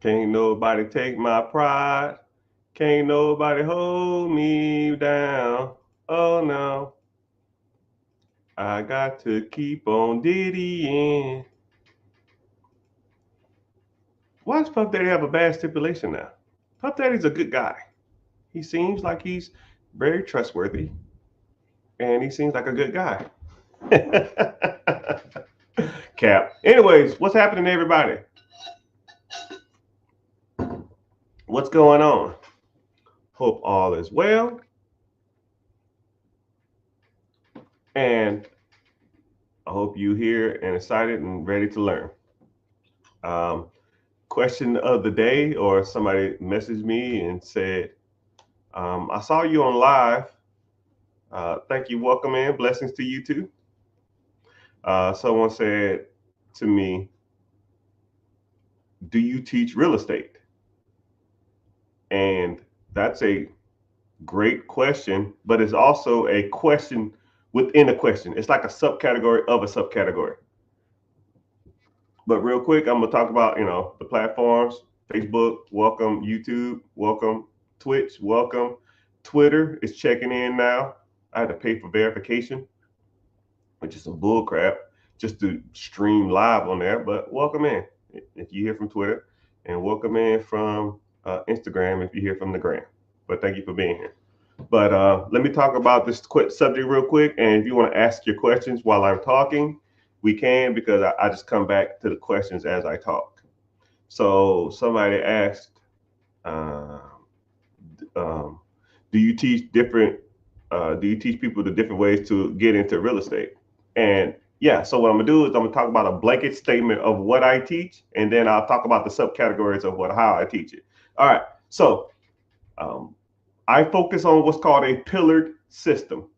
Can't nobody take my pride. Can't nobody hold me down. Oh no, I got to keep on diddying. Why does Puff Daddy have a bad stipulation now? Puff Daddy's a good guy. He seems like he's very trustworthy, and he seems like a good guy. Cap. Anyways, what's happening, everybody? What's going on? Hope all is well. And I hope you here and excited and ready to learn. Um, Question of the day, or somebody messaged me and said, I saw you on live. Thank you. Welcome in. Blessings to you too. Someone said to me, do you teach real estate? And that's a great question, but it's also a question within a question. It's like a subcategory of a subcategory. But real quick, I'm gonna talk about the platforms. Facebook, welcome. YouTube, welcome. Twitch, welcome. Twitter is checking in now. I had to pay for verification, which is some bull crap, just to stream live on there. But welcome in if you hear from Twitter, and welcome in from Instagram if you hear from the gram. But thank you for being here. But let me talk about this quick subject real quick. And if you want to ask your questions while I'm talking, we can, because I just come back to the questions as I talk. So somebody asked, uh, um, do you teach different? Do you teach people the different ways to get into real estate? And yeah, so what I'm gonna do is I'm gonna talk about a blanket statement of what I teach, and then I'll talk about the subcategories of how I teach it. All right. So um, I focus on what's called a pillared system,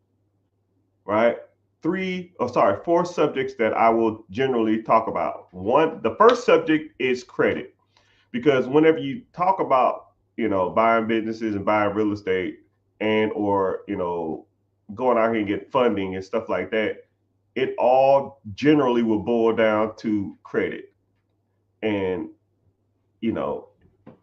right? Four subjects that I will generally talk about. The first subject is credit, because whenever you talk about, buying businesses and buying real estate, and or, going out here and get funding and stuff like that, it all generally will boil down to credit. And, you know,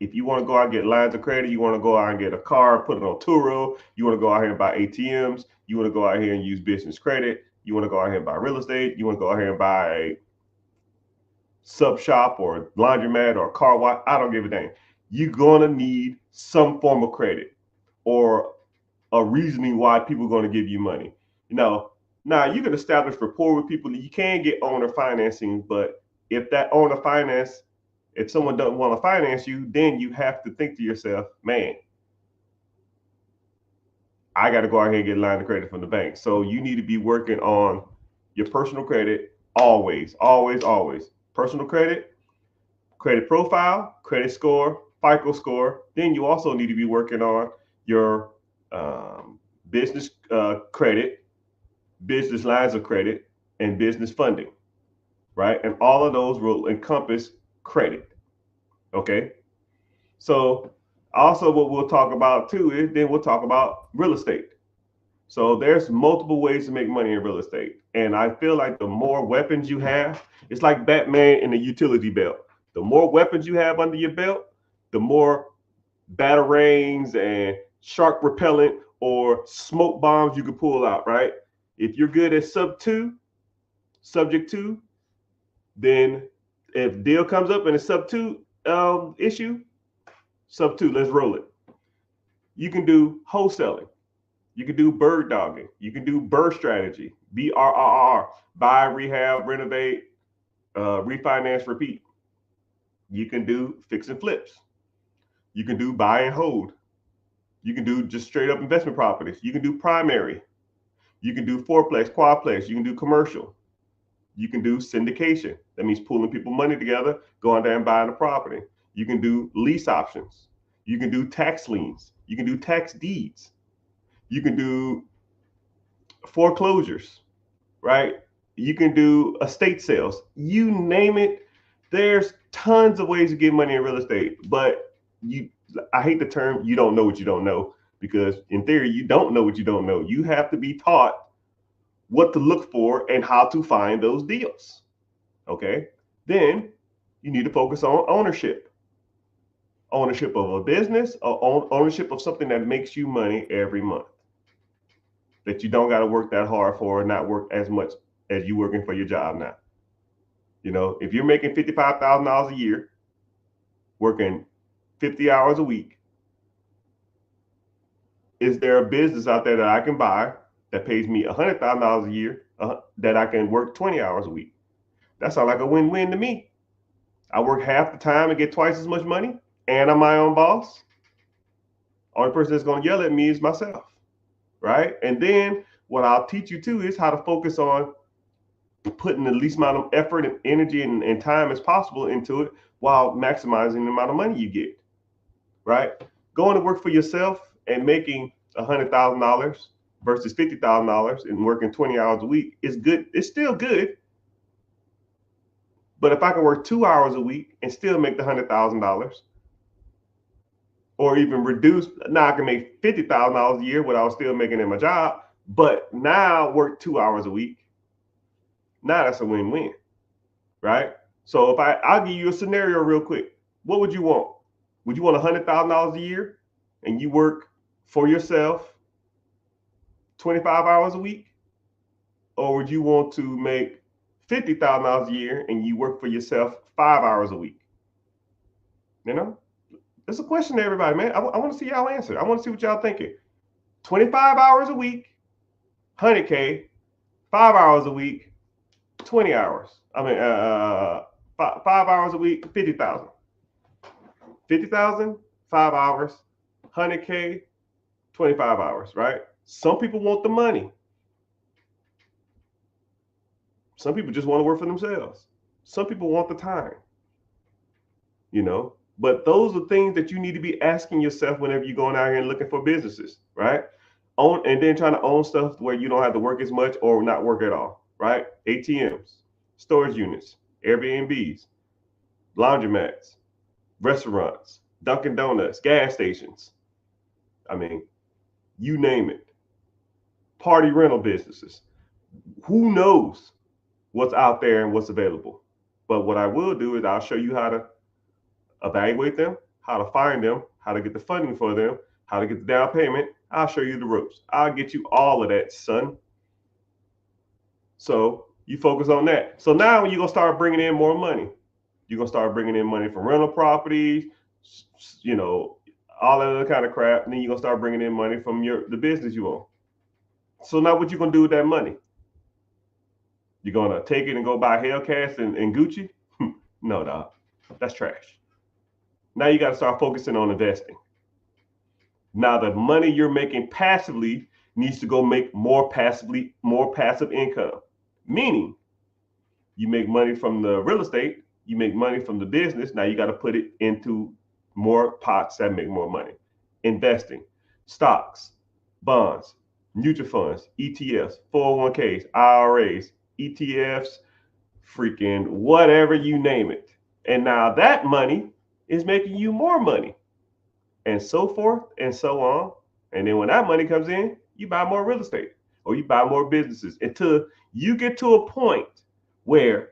if you want to go out and get lines of credit, you want to go out and get a car, put it on Turo, you want to go out here and buy ATMs, you want to go out here and use business credit, you want to go out here and buy real estate, you want to go out here and buy a sub shop or laundromat or a car wash, I don't give a damn. You're going to need some form of credit or a reasoning why people are going to give you money. Now you can establish rapport with people. You can get owner financing, but if that owner finance, if someone doesn't want to finance you, then you have to think to yourself, man, I got to go out here and get a line of credit from the bank. So you need to be working on your personal credit always, always, always. Personal credit, credit profile, credit score, FICO score. Then you also need to be working on your business credit, business lines of credit, and business funding, right? And all of those will encompass credit. Okay. So also what we'll talk about too is then we'll talk about real estate. So there's multiple ways to make money in real estate. And I feel like the more weapons you have, it's like Batman in the utility belt. The more weapons you have under your belt, the more batarangs and shark repellent or smoke bombs you can pull out, right? If you're good at subject two, then if deal comes up and it's sub two issue, sub two, let's roll it. You can do wholesaling. You can do bird dogging. You can do BRRRR strategy, BRRR, buy, rehab, renovate, refinance, repeat. You can do fix and flips. You can do buy and hold. You can do just straight up investment properties. You can do primary. You can do fourplex, quadplex. You can do commercial. You can do syndication. That means pooling people money together, going there and buying a property. You can do lease options. You can do tax liens. You can do tax deeds. You can do foreclosures, right? You can do estate sales. You name it. There's tons of ways to get money in real estate, but I hate the term you don't know what you don't know, because in theory you don't know what you don't know. You have to be taught what to look for and how to find those deals. Okay? Then you need to focus on ownership. ownership of a business or ownership of something that makes you money every month that you don't got to work that hard for or not work as much as you working for your job now. You know, if you're making $55,000 a year, working 50 hours a week, is there a business out there that I can buy that pays me $100,000 a year that I can work 20 hours a week? That sounds like a win-win to me. I work half the time and get twice as much money, and I'm my own boss. Only person that's going to yell at me is myself, right? And then what I'll teach you too is how to focus on putting the least amount of effort and energy and time as possible into it while maximizing the amount of money you get, right? Going to work for yourself and making $100,000 versus $50,000 and working 20 hours a week is good. It's still good. But if I can work 2 hours a week and still make the $100,000, or even reduce, now I can make $50,000 a year what I was still making in my job, but now work 2 hours a week. Now that's a win-win, right? So I'll give you a scenario real quick. What would you want? Would you want $100,000 a year and you work for yourself 25 hours a week? Or would you want to make $50,000 a year and you work for yourself 5 hours a week? You know, it's a question to everybody, man. I want to see y'all answer. I want to see what y'all thinking. 25 hours a week, 100K, 5 hours a week, 20 hours. I mean, 5 hours a week, 50,000. 50,000, 5 hours, 100K, 25 hours, right? Some people want the money. Some people just want to work for themselves. Some people want the time, you know, but those are things that you need to be asking yourself whenever you're going out here and looking for businesses, right? And then trying to own stuff where you don't have to work as much or not work at all, right? ATMs, storage units, Airbnbs, laundromats, restaurants, Dunkin' Donuts, gas stations. I mean, you name it. Party rental businesses. Who knows what's out there and what's available? But what I will do is I'll show you how to evaluate them, how to find them, how to get the funding for them, how to get the down payment. I'll show you the ropes. I'll get you all of that, son. So you focus on that. So now you're going to start bringing in more money. You're going to start bringing in money from rental properties, you know, all that other kind of crap. And then you're going to start bringing in money from the business you own. So now what you going to do with that money? You're going to take it and go buy Hellcats and Gucci? No, dog. That's trash. Now you got to start focusing on investing. Now the money you're making passively needs to go make more passive income. Meaning you make money from the real estate, you make money from the business. Now you got to put it into more pots that make more money. Investing, stocks, bonds, mutual funds, ETFs, 401ks, IRAs, ETFs, freaking whatever you name it. And now that money is making you more money, and so forth and so on. And then when that money comes in, you buy more real estate or you buy more businesses until you get to a point where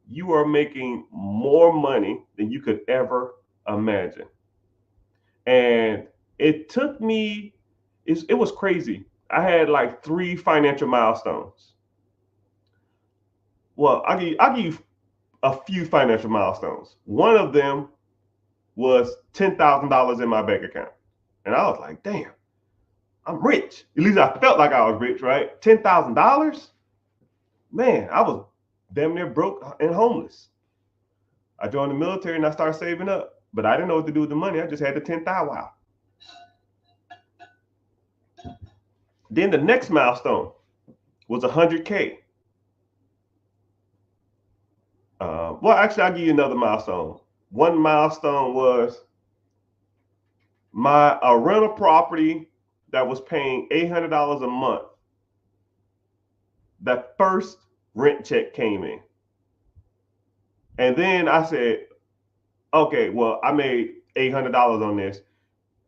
you are making more money than you could ever imagine. And it took me, it was crazy. I had like 3 financial milestones. Well, I'll give you a few financial milestones. One of them was $10,000 in my bank account. And I was like, damn, I'm rich. At least I felt like I was rich, right? $10,000? Man, I was damn near broke and homeless. I joined the military and I started saving up, but I didn't know what to do with the money. I just had the 10,000. Wow. Then the next milestone was 100K. Well, actually, I'll give you another milestone. One milestone was a rental property that was paying $800 a month. That first rent check came in. And then I said, okay, well, I made $800 on this.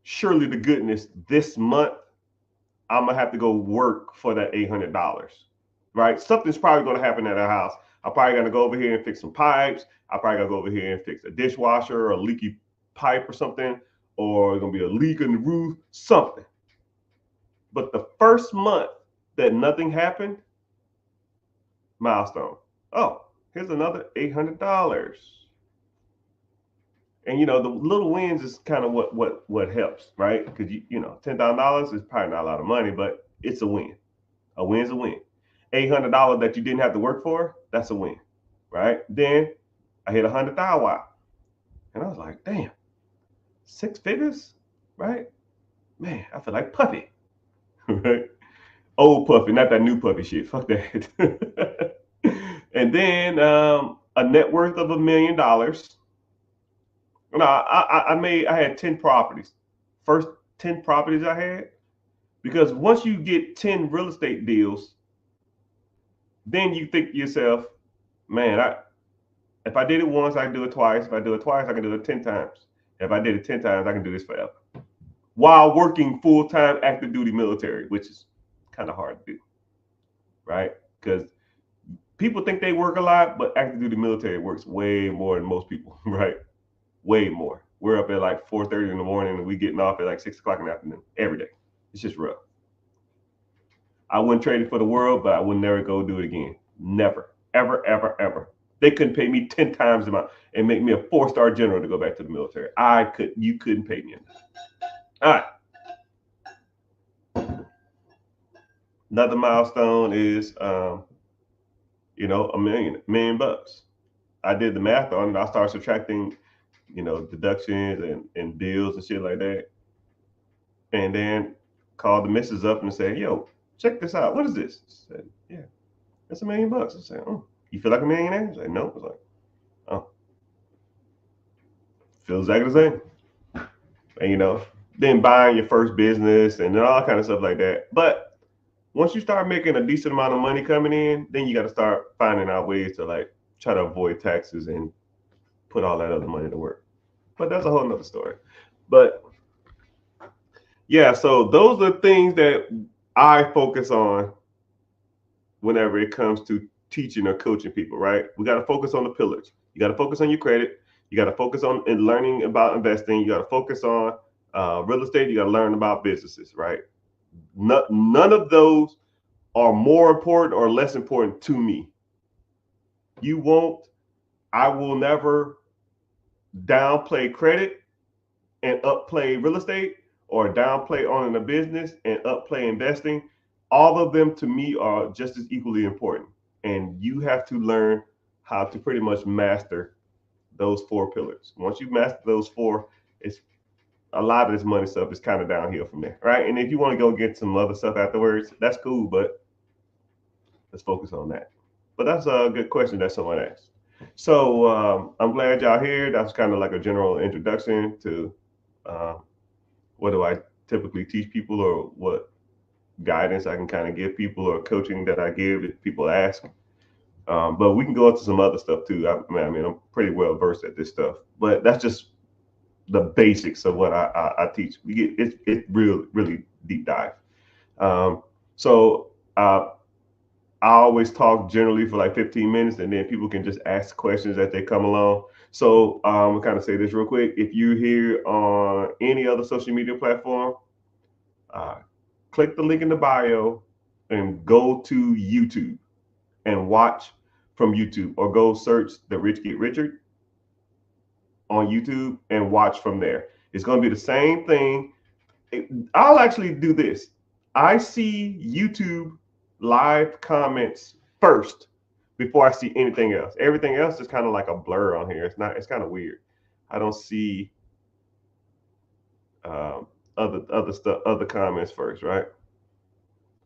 Surely to goodness, this month, I'm going to have to go work for that $800, right? Something's probably going to happen at our house. I'm probably going to go over here and fix some pipes. I'm probably going to go over here and fix a dishwasher or a leaky pipe or something. or it's gonna be a leak in the roof, something. But the first month that nothing happened, milestone. Oh, here's another $800. And the little wins is kind of what helps, right? Because $10,000 is probably not a lot of money, but it's a win. A win's a win. $800 that you didn't have to work for, that's a win, right? Then I hit 100,000, wow, and I was like, damn, 6 figures, right? Man, I feel like Puffy, right? Old Puffy, not that new Puffy shit. Fuck that. And then a net worth of $1 million. No, I had 10 properties. First 10 properties I had, because once you get 10 real estate deals, then you think to yourself, man, if I did it once, I can do it twice. If I do it twice, I can do it 10 times. If I did it 10 times, I can do this forever. While working full-time active duty military, which is kind of hard to do, right? Because people think they work a lot, but active duty military works way more than most people, right? Way more. We're up at like 4:30 in the morning and we getting off at like 6 o'clock in the afternoon every day. It's just rough. I wouldn't trade it for the world, but I would never go do it again. Never, ever, ever, ever. They couldn't pay me 10 times the amount and make me a 4-star general to go back to the military. You couldn't pay me enough. All right. Another milestone is, $1 million bucks. I did the math on it. I started subtracting, deductions and bills and shit like that. And then called the missus up and said, yo, check this out. What is this? I said, yeah, that's $1 million. I said, oh, you feel like a millionaire? I said, no. I was like, oh, feels exactly the same. And then buying your first business and all kind of stuff like that. But once you start making a decent amount of money coming in, then you got to start finding out ways to like try to avoid taxes and put all that other money to work. But that's a whole nother story. But yeah, so those are things that I focus on whenever it comes to teaching or coaching people, right? We got to focus on the pillars. You got to focus on your credit. You got to focus on learning about investing. You got to focus on real estate. You got to learn about businesses, right? None of those are more important or less important to me. I will never downplay credit and upplay real estate, or downplay owning a business and upplay investing. All of them to me are just as equally important. And you have to learn how to pretty much master those 4 pillars. Once you master those 4, it's a lot of this money stuff is kind of downhill from there, right? And if you want to go get some other stuff afterwards, that's cool, but let's focus on that. But that's a good question that someone asked. So I'm glad y'all here. That was kind of like a general introduction to what do I typically teach people, or what guidance I can kind of give people, or coaching that I give if people ask. But we can go into some other stuff too. I mean, I'm pretty well versed at this stuff, but that's just the basics of what I teach. We get it's really deep dive. So I always talk generally for like 15 minutes, and then people can just ask questions as they come along. So I'll kind of say this real quick. If you're here on any other social media platform, click the link in the bio and go to YouTube and watch from YouTube, or go search The Rich Get Richard on YouTube and watch from there. It's going to be the same thing. I'll actually do this. I see YouTube live comments first before I see anything else. Everything else is kind of like a blur on here. It's kind of weird. I don't see other stuff, other comments first, right?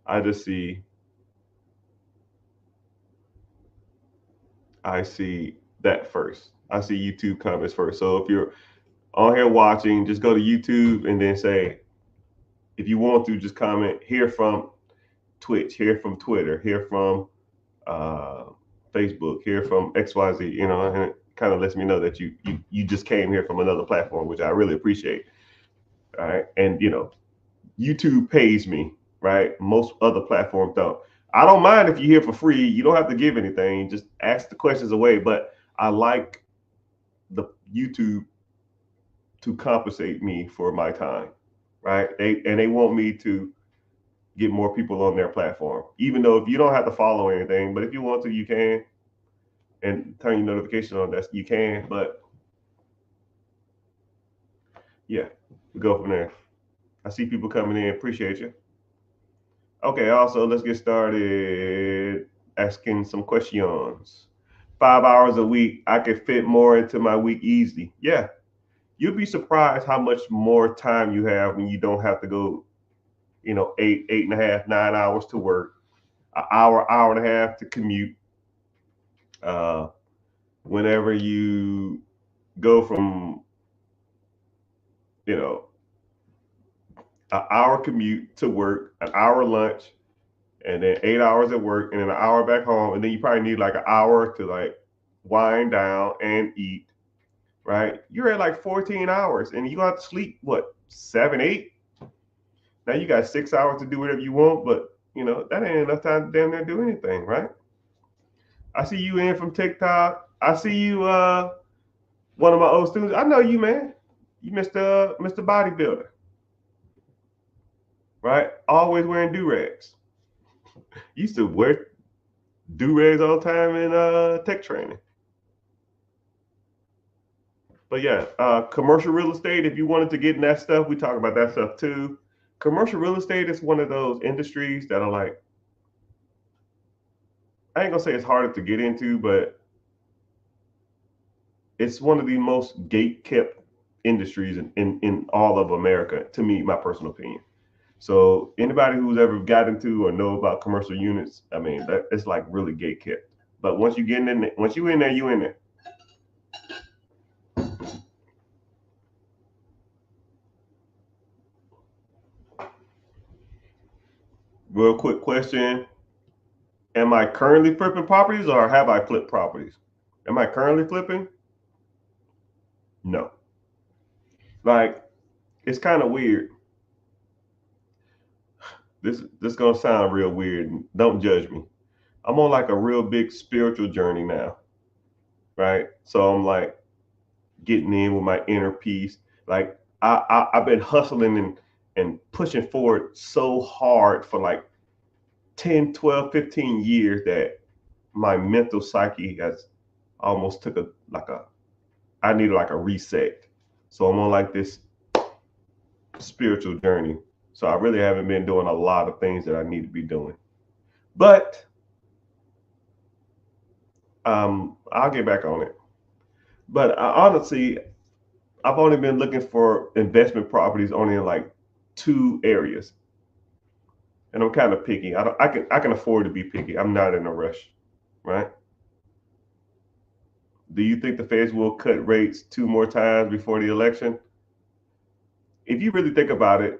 I see that first. I see YouTube comments first. So if you're on here watching, just go to YouTube and then say, if you want to, just comment here from Twitch, here from Twitter, here from Facebook, here from XYZ, and it kind of lets me know that you just came here from another platform, which I really appreciate. All right. And YouTube pays me, right? Most other platforms don't. I don't mind if you're here for free. You don't have to give anything. Just ask the questions away. But I like the YouTube to compensate me for my time, right? They want me to get more people on their platform. Even though if you don't have to follow anything, but if you want to, you can, and turn your notification on. That you can, but yeah, we go from there. I see people coming in. Appreciate you. Okay, also let's get started asking some questions. 5 hours a week, I could fit more into my week easily. Yeah, you'll be surprised how much more time you have when you don't have to go, 8.5, 9 hours to work, an hour and a half to commute. Uh, Whenever you go from, you know, an hour commute to work, an hour lunch, and then 8 hours at work, and then an hour back home, and then you probably need like an hour to like wind down and eat, right? You're at like 14 hours, and you got to sleep what, 7, 8? Now you got 6 hours to do whatever you want, but that ain't enough time to damn near do anything, right? I see you in from TikTok. I see you, one of my old students. I know you, man. You Mr. Bodybuilder, right? Always wearing do rags. Used to wear do rags all the time in tech training. But yeah, commercial real estate. If you wanted to get in that stuff, we talk about that stuff too. Commercial real estate is one of those industries that are like, I ain't gonna say it's harder to get into, but it's one of the most gate kept industries in all of America, to me, my personal opinion. So anybody who's ever got into or know about commercial units, I mean, it's like really gate kept. But once you get in there, once you in there, you in there. Real quick question. Am I currently flipping properties or have I flipped properties? Am I currently flipping? No. Like, it's kind of weird. This gonna sound real weird. Don't judge me. I'm on like a real big spiritual journey now, right? So I'm like getting in with my inner peace. Like I've been hustling and pushing forward so hard for like 10, 12, 15 years that my mental psyche has almost took I needed like a reset. So I'm on like this spiritual journey. So I really haven't been doing a lot of things that I need to be doing. But I'll get back on it. But honestly, I've only been looking for investment properties only in like 2 areas, and I'm kind of picky. I can afford to be picky. I'm not in a rush, right? Do you think the Feds will cut rates 2 more times before the election? If you really think about it,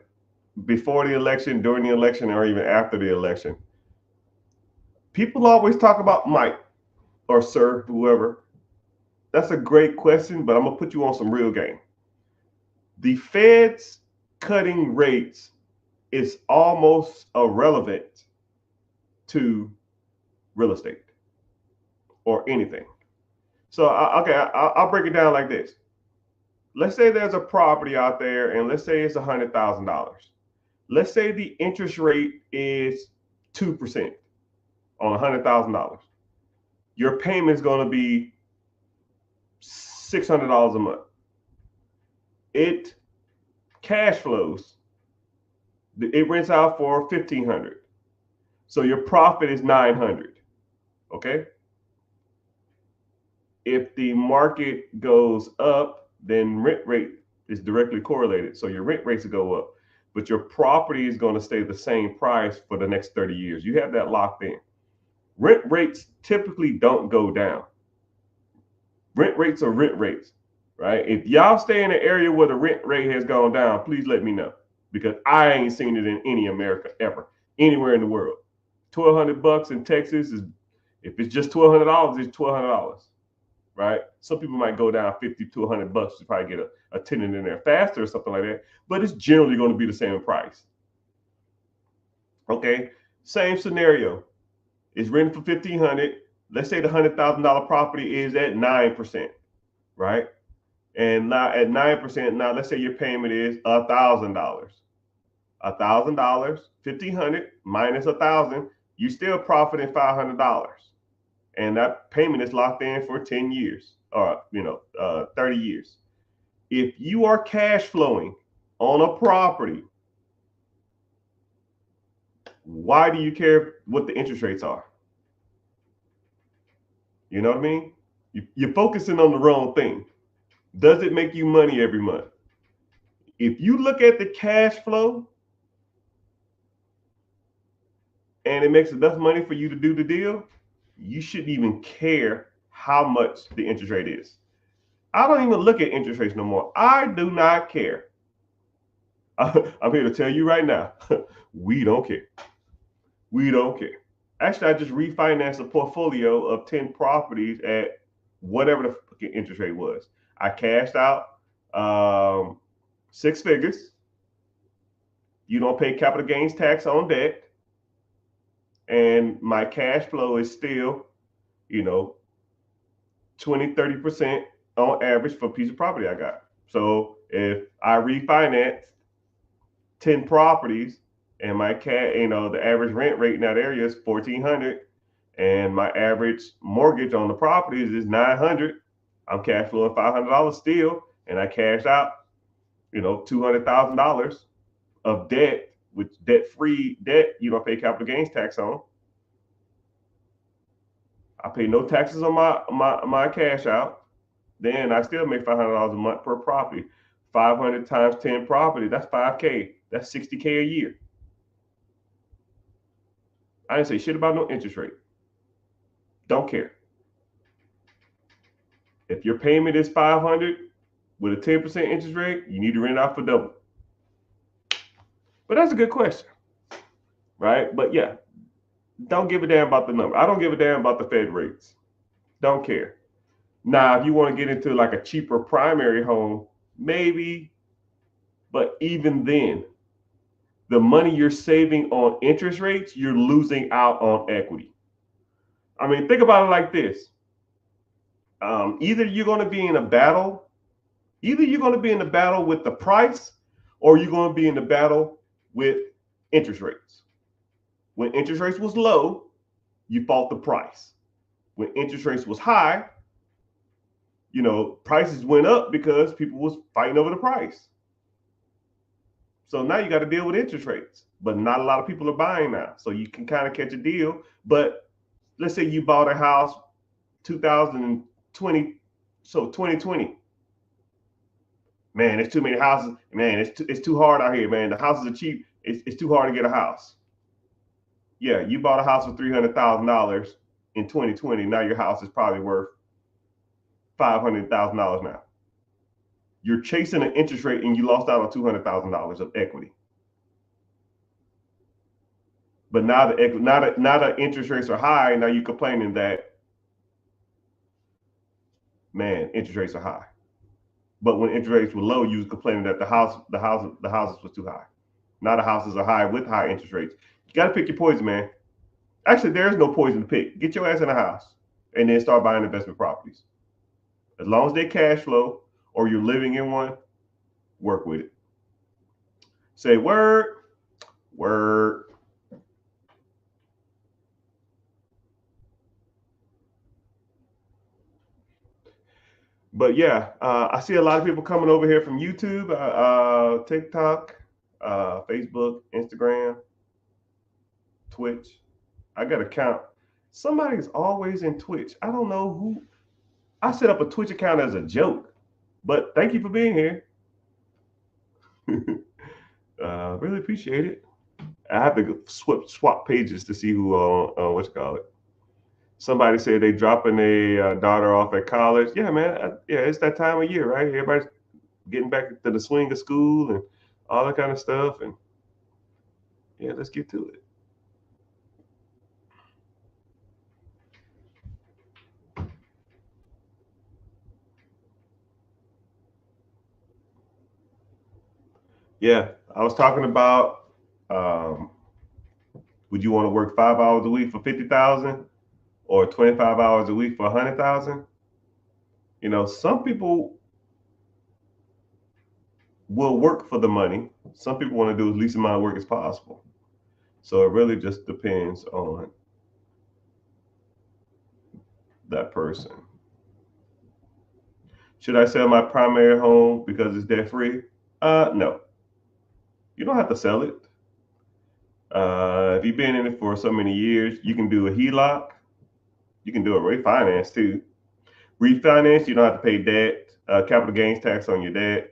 before the election, during the election, or even after the election, people always talk about Mike or Sir, whoever. That's a great question, but I'm gonna put you on some real game. The Feds cutting rates is almost irrelevant to real estate or anything. So, okay, I'll break it down like this. Let's say there's a property out there, and let's say it's $100,000. Let's say the interest rate is 2% on $100,000. Your payment is going to be $600 a month. It cash flows. It rents out for $1,500. So your profit is $900. Okay. If the market goes up, then rent rate is directly correlated. So your rent rates go up, but your property is going to stay the same price for the next 30 years. You have that locked in. Rent rates typically don't go down. Rent rates are rent rates, right? If y'all stay in an area where the rent rate has gone down, please let me know, because I ain't seen it in any America ever, anywhere in the world. $1,200 in Texas is, if it's just $1,200, it's $1,200. Right? Some people might go down $50 to $100 to probably get a tenant in there faster or something like that, but it's generally going to be the same price. Okay, same scenario. It's rented for $1,500. Let's say the $100,000 property is at 9%, right? And now at 9%, now let's say your payment is $1,000. $1,000, 1,500 minus 1,000, you still profiting $500. And that payment is locked in for 10 years or 30 years. If you are cash flowing on a property, why do you care what the interest rates are? You know what I mean? You're focusing on the wrong thing. Does it make you money every month? If you look at the cash flow and it makes enough money for you to do the deal, you shouldn't even care how much the interest rate is. I don't even look at interest rates no more. I do not care. I'm here to tell you right now, we don't care. We don't care. Actually, I just refinanced a portfolio of 10 properties at whatever the interest rate was. I cashed out 6 figures. You don't pay capital gains tax on debt. And my cash flow is still, 20, 30% on average for a piece of property I got. So if I refinance 10 properties and my the average rent rate in that area is $1,400 and my average mortgage on the properties is $900, I'm cash flowing $500 still, and I cashed out, $200,000 of debt, which debt-free debt you don't pay capital gains tax on. I pay no taxes on my cash out. Then I still make $500 a month per property. 500 times 10 property, that's $5K. That's $60K a year. I didn't say shit about no interest rate. Don't care. If your payment is $500 with a 10% interest rate, you need to rent out for double. But that's a good question, right? But yeah, don't give a damn about the number. I don't give a damn about the Fed rates. Don't care. Now, if you want to get into like a cheaper primary home, maybe, but even then, the money you're saving on interest rates, you're losing out on equity. I mean, think about it like this. Either you're going to be in a battle, with the price, or you're going to be in the battle with interest rates. When interest rates was low, you fought the price. When interest rates was high, prices went up because people was fighting over the price. So now you got to deal with interest rates, but not a lot of people are buying now. So you can kind of catch a deal. But let's say you bought a house 2020, so 2020. Man, there's too many houses. Man, it's too hard out here, man. The houses are cheap. It's too hard to get a house. Yeah, you bought a house for $300,000 in 2020. Now your house is probably worth $500,000 now. You're chasing an interest rate and you lost out on $200,000 of equity. But now the interest rates are high. Now you're complaining that, man, interest rates are high. But when interest rates were low, you was complaining that the houses was too high. Now the houses are high with high interest rates. You got to pick your poison, man. Actually, there is no poison to pick. Get your ass in a house and then start buying investment properties. As long as they cash flow or you're living in one, work with it. Say word. But yeah, I see a lot of people coming over here from YouTube, TikTok, Facebook, Instagram, Twitch. I got to count. Somebody's always in Twitch. I don't know who. I set up a Twitch account as a joke, but thank you for being here. Really appreciate it. I have to swap pages to see who, what's it called? Somebody said they dropping a daughter off at college. Yeah, man. Yeah, it's that time of year, right? Everybody's getting back to the swing of school and all that kind of stuff. And yeah, let's get to it. Yeah, I was talking about, would you want to work 5 hours a week for 50,000 or 25 hours a week for 100,000? Some people will work for the money. Some people want to do as least amount of work as possible. So it really just depends on that person. Should I sell my primary home because it's debt free? No, you don't have to sell it. If you've been in it for so many years, you can do a HELOC. You can do a refinance too. Refinance, you don't have to pay debt, capital gains tax on your debt.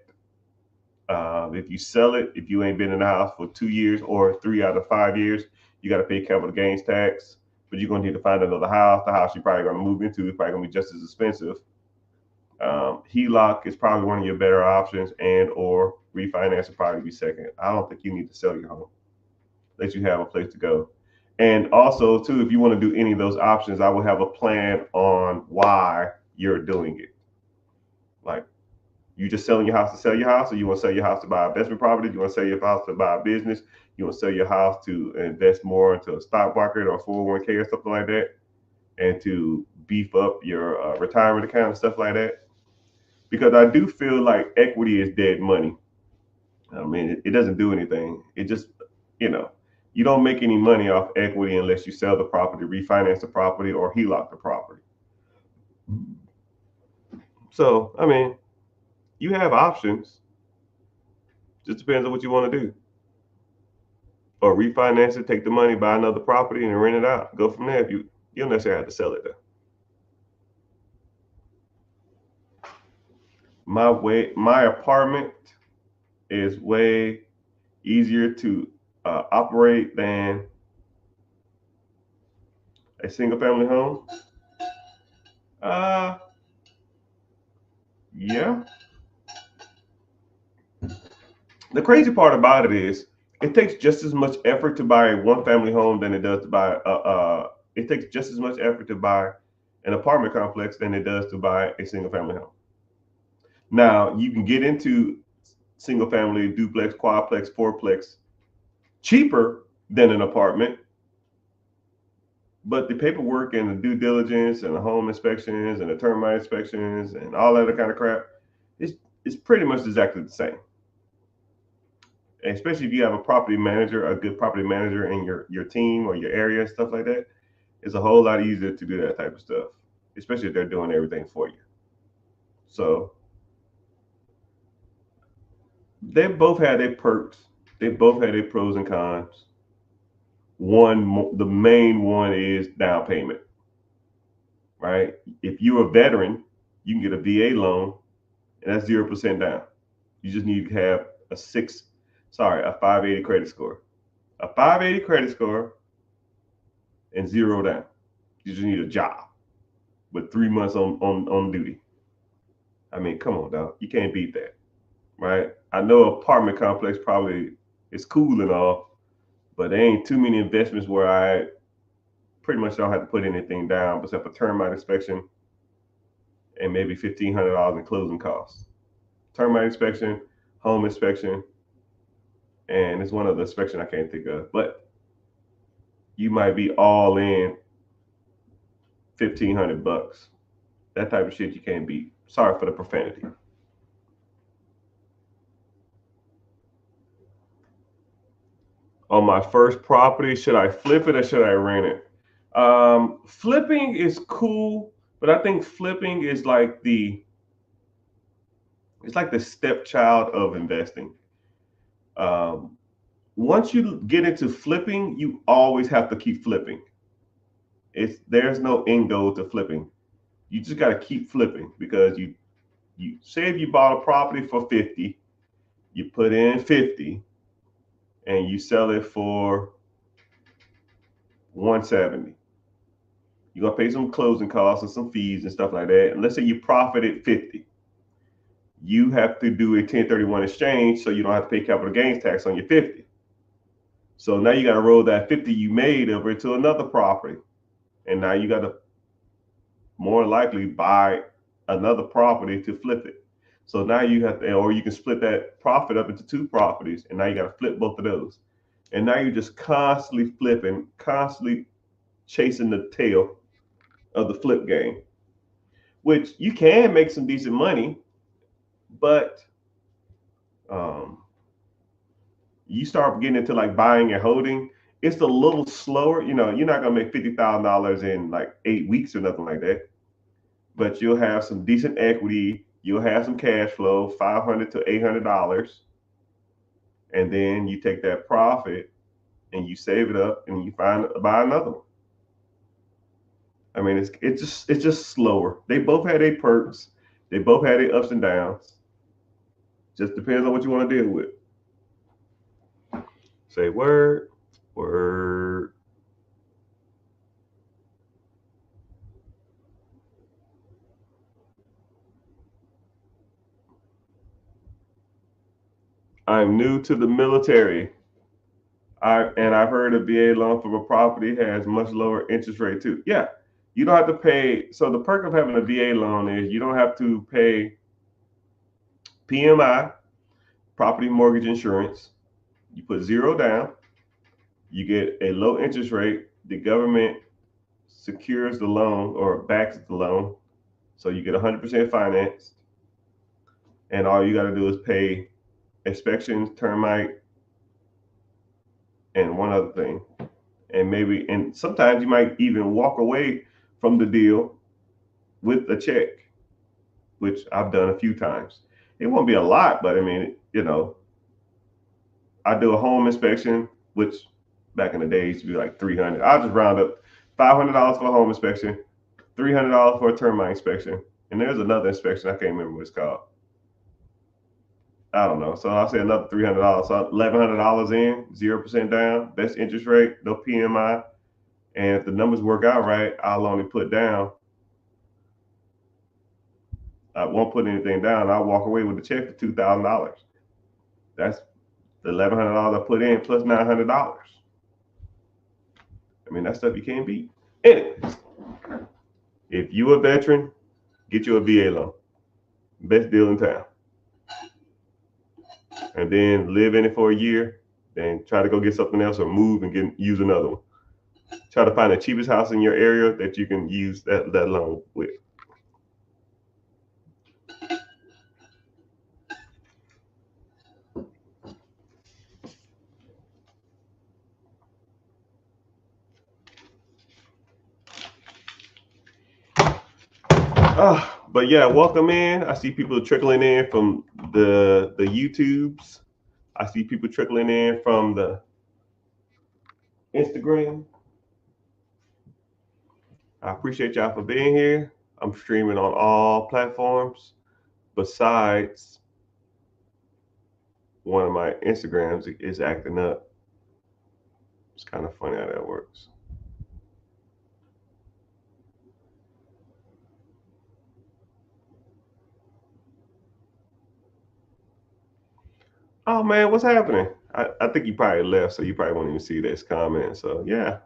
If you sell it, if you ain't been in the house for 2 years or 3 out of 5 years, you got to pay capital gains tax. But you're gonna need to find another house. The house you're probably gonna move into is probably gonna be just as expensive. HELOC is probably one of your better options, and or refinance will probably be second. I don't think you need to sell your home. Let you have a place to go. And also, too, if you want to do any of those options, I will have a plan on why you're doing it. Like, you just selling your house to sell your house, or you want to sell your house to buy investment property? You want to sell your house to buy a business? You want to sell your house to invest more into a stock market or 401k or something like that, and to beef up your retirement account and stuff like that? Because I do feel like equity is dead money. I mean, it doesn't do anything. It just, you know, you don't make any money off equity unless you sell the property, refinance the property, or HELOC the property. So, I mean, you have options. Just depends on what you want to do. Or refinance it, take the money, buy another property, and rent it out. Go from there. If you don't necessarily have to sell it though. My apartment is way easier to operate than a single family home. Uh, yeah. The crazy part about it is it takes just as much effort to buy a one family home than it does to buy it takes just as much effort to buy an apartment complex than it does to buy a single family home. Now you can get into single family, duplex, quadplex, fourplex cheaper than an apartment, but the paperwork and the due diligence and the home inspections and the termite inspections and all that kind of crap is pretty much exactly the same. And especially if you have a property manager, a good property manager in your team or your area and stuff like that, it's a whole lot easier to do that type of stuff, especially if they're doing everything for you. So they both had their perks. They both had their pros and cons. The main one is down payment, right? If you're a veteran, you can get a VA loan, and that's 0% down. You just need to have a 580 credit score. A 580 credit score and zero down. You just need a job with 3 months on duty. I mean, come on, dog. You can't beat that, right? I know apartment complex probably is cool and all, but there ain't too many investments where I pretty much don't have to put anything down except for termite inspection and maybe $1,500 in closing costs. Termite inspection, home inspection, and it's one other inspection I can't think of. But you might be all in $1,500. That type of shit you can't beat. Sorry for the profanity. On my first property, should I flip it or should I rent it? Flipping is cool, but I think flipping is like the stepchild of investing. Um, Once you get into flipping, you always have to keep flipping. There's no end goal to flipping. You just got to keep flipping because you say if you bought a property for 50, you put in 50 and you sell it for 170. You're gonna pay some closing costs and some fees and stuff like that. And let's say you profited 50. You have to do a 1031 exchange so you don't have to pay capital gains tax on your 50. So now you got to roll that 50 you made over to another property. And now you got to more likely buy another property to flip it. So now you have to, or you can split that profit up into two properties, and now you got to flip both of those. And now you're just constantly flipping, constantly chasing the tail of the flip game, which you can make some decent money, but You start getting into like buying and holding, it's a little slower. You're not gonna make $50,000 in like 8 weeks or nothing like that, but you'll have some decent equity. You'll have some cash flow, $500 to $800, and then you take that profit and you save it up and you buy another one. I mean, it's just slower. They both had their perks. They both had their ups and downs. Just depends on what you want to deal with. Say word, word. I'm new to the military. I've heard a VA loan from a property has much lower interest rate too. Yeah, you don't have to pay. So the perk of having a VA loan is you don't have to pay PMI, property mortgage insurance. You put zero down. You get a low interest rate. The government secures the loan or backs the loan, so you get 100% financed. And all you got to do is pay inspections, termite, and one other thing. And sometimes you might even walk away from the deal with a check, which I've done a few times. It won't be a lot, but I mean, I do a home inspection, which back in the day used to be like 300. I'll just round up $500 for a home inspection, $300 for a termite inspection, and there's another inspection I can't remember what it's called. I don't know. So I'll say another $300. So $1,100 in, 0% down, best interest rate, no PMI. And if the numbers work out right, I'll only put down. I won't put anything down. I'll walk away with a check for $2,000. That's the $1,100 I put in plus $900. I mean, that stuff you can't beat. Anyways, if you a veteran, get you a VA loan. Best deal in town. And then live in it for a year, then try to go get something else or move and use another one. Try to find the cheapest house in your area that you can use that loan with. But yeah, welcome in. I see people trickling in from the YouTubes. I see people trickling in from the Instagram. I appreciate y'all for being here. I'm streaming on all platforms besides one of my Instagrams is acting up. It's kind of funny how that works. Oh man, what's happening? I think you probably left, so you probably won't even see this comment. So yeah.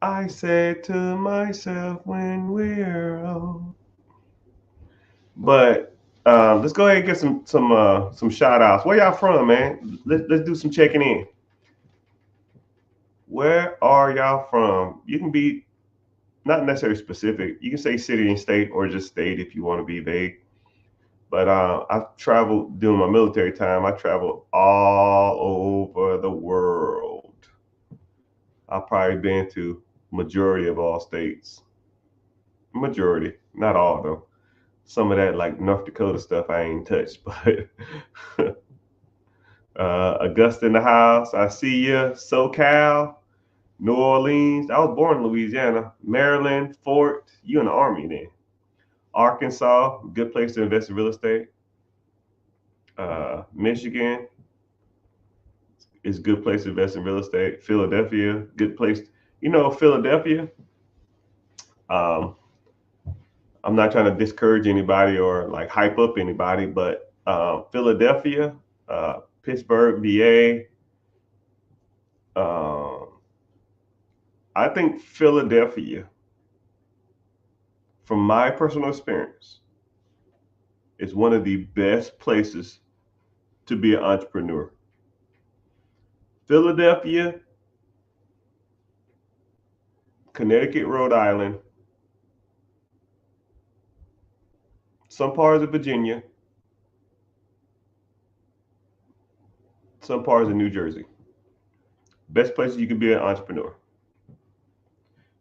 I said to myself when we're old. But let's go ahead and get some shout outs. Where y'all from, man? Let's do some checking in. Where are y'all from? You can be not necessarily specific. You can say city and state or just state if you want to be vague. But I've traveled during my military time. I traveled all over the world. I've probably been to majority of all states. Majority, not all though. Some of that like North Dakota stuff I ain't touched, but Augusta in the house. I see you. SoCal, New Orleans. I was born in Louisiana. Maryland, Fort. You in the Army then. Arkansas, good place to invest in real estate. Michigan is a good place to invest in real estate. Philadelphia, good place. Philadelphia. Um, I'm not trying to discourage anybody or like hype up anybody, but Philadelphia, Pittsburgh, VA. I think Philadelphia, from my personal experience, is one of the best places to be an entrepreneur. Philadelphia, Connecticut, Rhode Island, some parts of Virginia, some parts of New Jersey. Best places you can be an entrepreneur.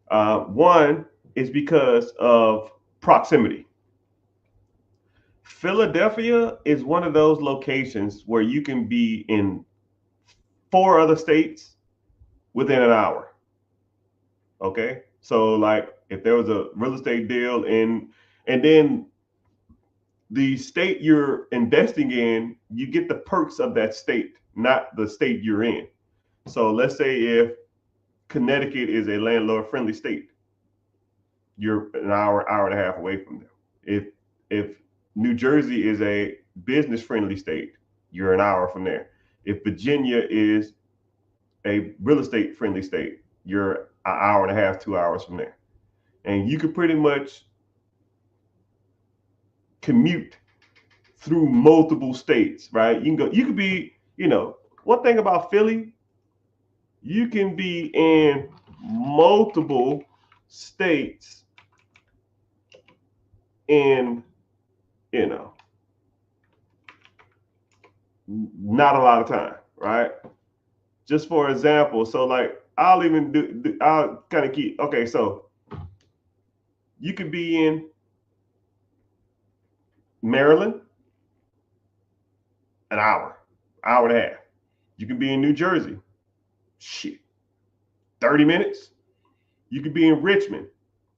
One is because of proximity. Philadelphia is one of those locations where you can be in 4 other states within an hour. Okay. So like if there was a real estate deal and then the state you're investing in, you get the perks of that state, not the state you're in. So let's say if Connecticut is a landlord friendly state, you're an hour and a half away from them. If New Jersey is a business friendly state, you're an hour from there. If Virginia is a real estate friendly state, you're an hour and a half, 2 hours from there. And you could pretty much commute through multiple states, right? You could be, one thing about Philly, you can be in multiple states in, not a lot of time, right? Just for example, so like I'll kind of keep, okay, so you could be in Maryland, an hour and a half. You can be in New Jersey, 30 minutes. You could be in Richmond,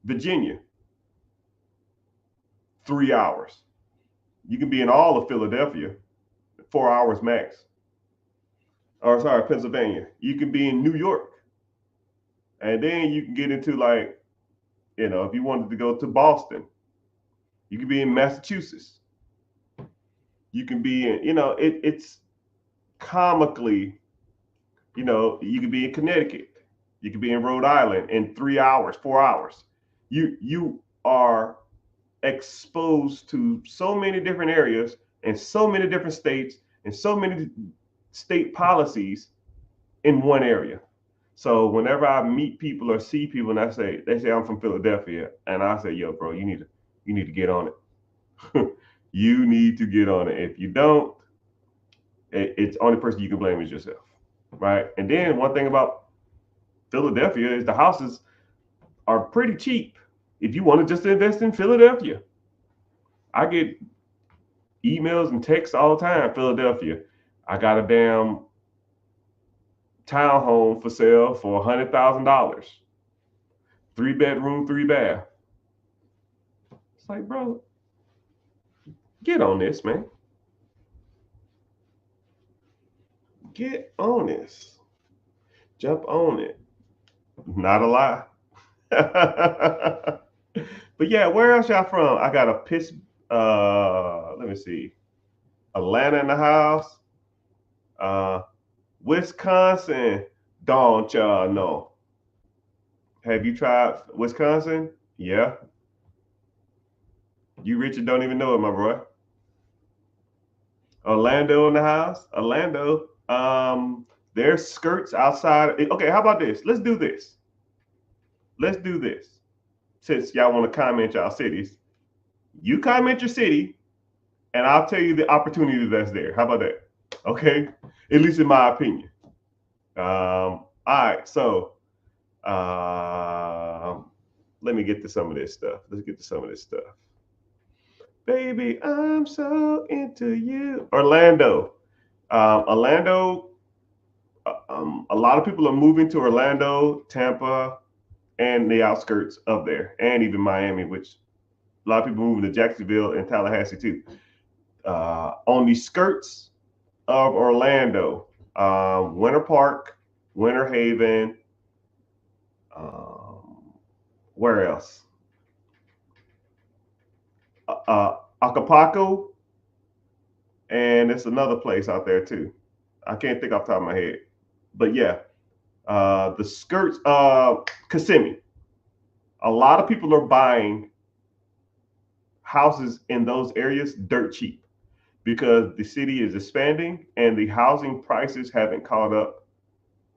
Virginia, 3 hours. You can be in all of Philadelphia, 4 hours max. Or sorry, Pennsylvania. You can be in New York. And then you can get into like, if you wanted to go to Boston, you can be in Massachusetts. You can be in, it's comically, you could be in Connecticut. You could be in Rhode Island in 3 hours, 4 hours. You are exposed to so many different areas and so many different states and so many state policies in one area. So whenever I meet people or see people and they say I'm from Philadelphia, and I say, yo, bro, you need to get on it. You need to get on it. If you don't, it's the only person you can blame is yourself, right? And then one thing about Philadelphia is the houses are pretty cheap if you want to just invest in Philadelphia. I get emails and texts all the time. Philadelphia, I got a damn townhome for sale for $100,000, 3-bedroom, 3-bath. It's like, bro, get on this, man. Get on this. Jump on it. Not a lie. But yeah, where else y'all from? I got let me see. Atlanta in the house. Wisconsin. Don't y'all know? Have you tried Wisconsin? Yeah. You Richard don't even know it, my boy. Orlando in the house. Orlando. There's skirts outside. Okay, how about this? Let's do this. Since y'all want to comment y'all cities, you comment your city, and I'll tell you the opportunity that's there. How about that? Okay, at least in my opinion. All right, so let me get to some of this stuff. Let's get to some of this stuff. Baby, I'm so into you. Orlando. Orlando, a lot of people are moving to Orlando, Tampa, and the outskirts of there, and even Miami, which a lot of people moving to Jacksonville and Tallahassee too. On the skirts of Orlando, Winter Park, Winter Haven, where else? Acapulco, and it's another place out there too. I can't think off the top of my head, but yeah, the skirts of Kissimmee. A lot of people are buying houses in those areas dirt cheap because the city is expanding and the housing prices haven't caught up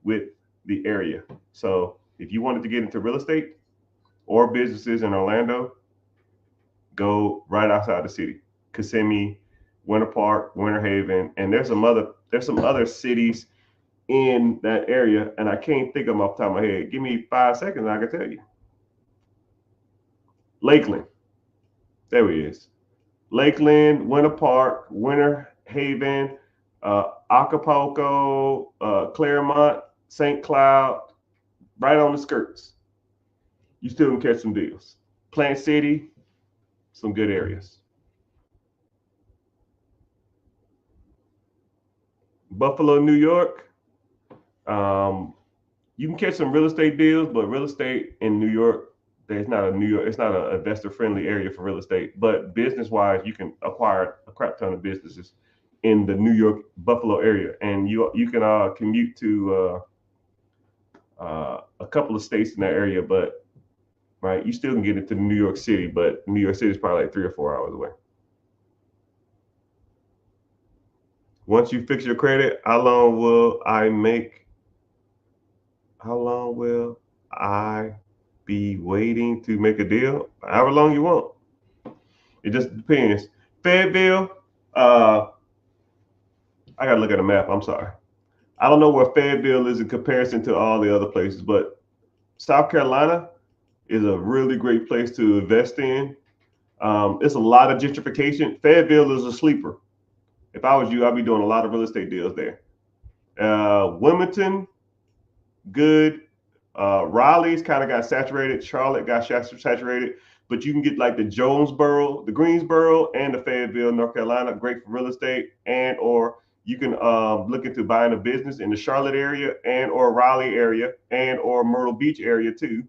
with the area. So if you wanted to get into real estate or businesses in Orlando, go right outside the city. Kissimmee, Winter Park, Winter Haven, and there's some other cities in that area, and I can't think of them off the top of my head. Give me 5 seconds, and I can tell you. Lakeland, there he is. Lakeland, Winter Park, Winter Haven, Acapulco, Claremont, St. Cloud, right on the skirts. You still can catch some deals. Plant City, some good areas. Buffalo, New York, you can catch some real estate deals, but real estate in New York, it's not an investor friendly area for real estate. But business wise, you can acquire a crap ton of businesses in the New York Buffalo area, and you can commute to a couple of states in that area, but right, you still can get into New York City, but New York City is probably like 3 or 4 hours away. Once you fix your credit, how long will I be waiting to make a deal? However long you want. It just depends. Fayetteville, I gotta look at a map. I'm sorry. I don't know where Fayetteville is in comparison to all the other places, but South Carolina is a really great place to invest in. It's a lot of gentrification. Fayetteville is a sleeper. If I was you, I'd be doing a lot of real estate deals there. Wilmington, good. Raleigh's kind of got saturated. Charlotte got saturated, but you can get like the Jonesboro, the Greensboro, and the Fayetteville, North Carolina, great for real estate, and or you can look into buying a business in the Charlotte area and or Raleigh area and or Myrtle Beach area too,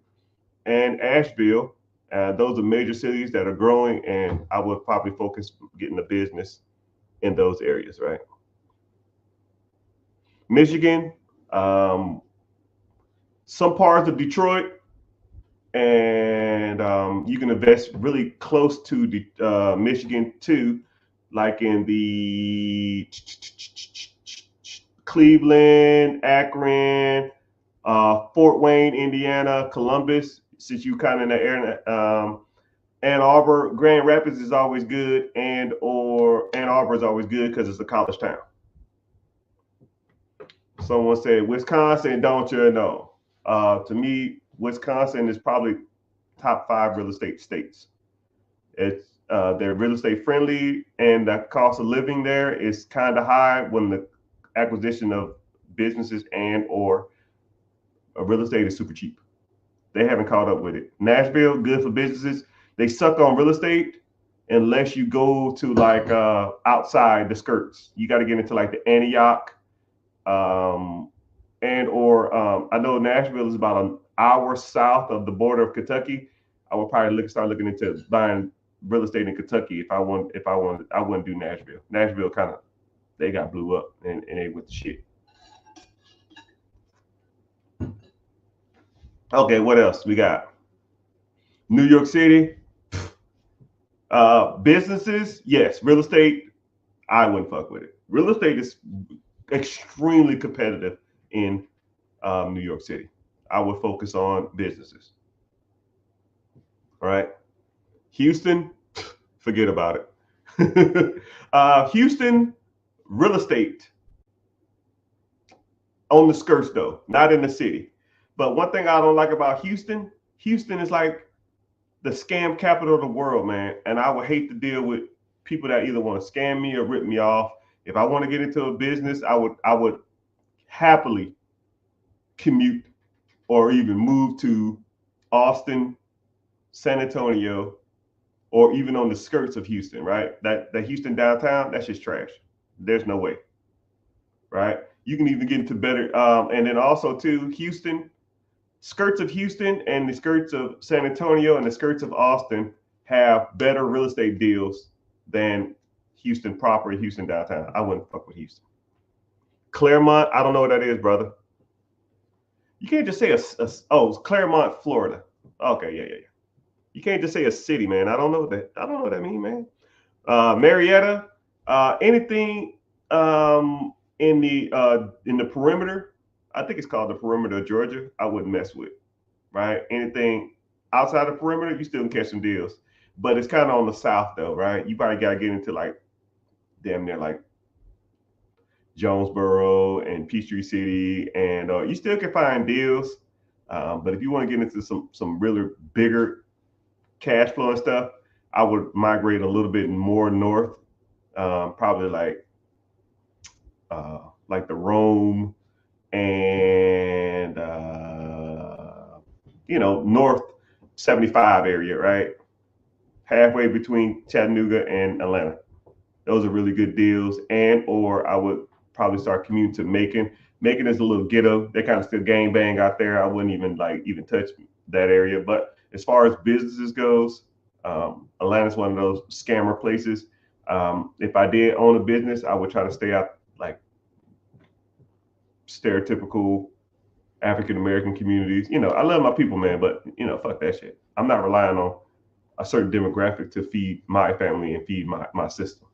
and Asheville. Those are major cities that are growing, and I would probably focus getting a business in those areas, right? Michigan, some parts of Detroit, and you can invest really close to the Michigan too, like in the Cleveland, Akron, Fort Wayne, Indiana, Columbus. Since you kind of in the area, Ann Arbor, Grand Rapids is always good, and or Ann Arbor is always good because it's a college town. Someone said Wisconsin, don't you know? To me, Wisconsin is probably top 5 real estate states. They're real estate friendly, and the cost of living there is kind of high when the acquisition of businesses and or real estate is super cheap. They haven't caught up with it. Nashville, good for businesses. They suck on real estate unless you go to like outside the skirts. You got to get into like the Antioch, and or I know Nashville is about an hour south of the border of Kentucky. I would probably start looking into buying real estate in Kentucky if I wanted. I wouldn't do Nashville. Nashville kind of they got blew up and they went to shit. Okay, what else we got? New York City. Businesses, yes. Real estate, I wouldn't fuck with it. Real estate is extremely competitive in New York City. I would focus on businesses. All right. Houston, forget about it. Houston, real estate on the skirts though, not in the city. But one thing I don't like about Houston, Houston is like the scam capital of the world, man. And I would hate to deal with people that either want to scam me or rip me off. If I want to get into a business, I would happily commute or even move to Austin, San Antonio, or even on the skirts of Houston, right? That Houston downtown, that's just trash. There's no way, right? You can even get into better, and then also too, Houston, skirts of Houston and the skirts of San Antonio and the skirts of Austin have better real estate deals than Houston proper, Houston downtown. I wouldn't fuck with Houston. Claremont, I don't know what that is, brother. You can't just say oh, Claremont, Florida. Okay, yeah. You can't just say a city, man. I don't know what that means, man. Marietta, anything in the perimeter, I think it's called the perimeter of Georgia, I wouldn't mess with, right? Anything outside the perimeter, you still can catch some deals. but it's kind of on the south though, right? You probably got to get into like damn near like Jonesboro and Peachtree City, and you still can find deals. But if you want to get into some really bigger cash flow and stuff, I would migrate a little bit more north, probably like the Rome and north 75 area, right? Halfway between Chattanooga and Atlanta. Those are really good deals. And or I would probably start commuting to Macon. Macon is a little ghetto. They kind of still gang bang out there. I wouldn't even touch that area. But as far as businesses goes, Atlanta's one of those scammer places. If I did own a business, I would try to stay out like stereotypical African American communities. I love my people, man, but fuck that shit. I'm not relying on a certain demographic to feed my family and feed my system.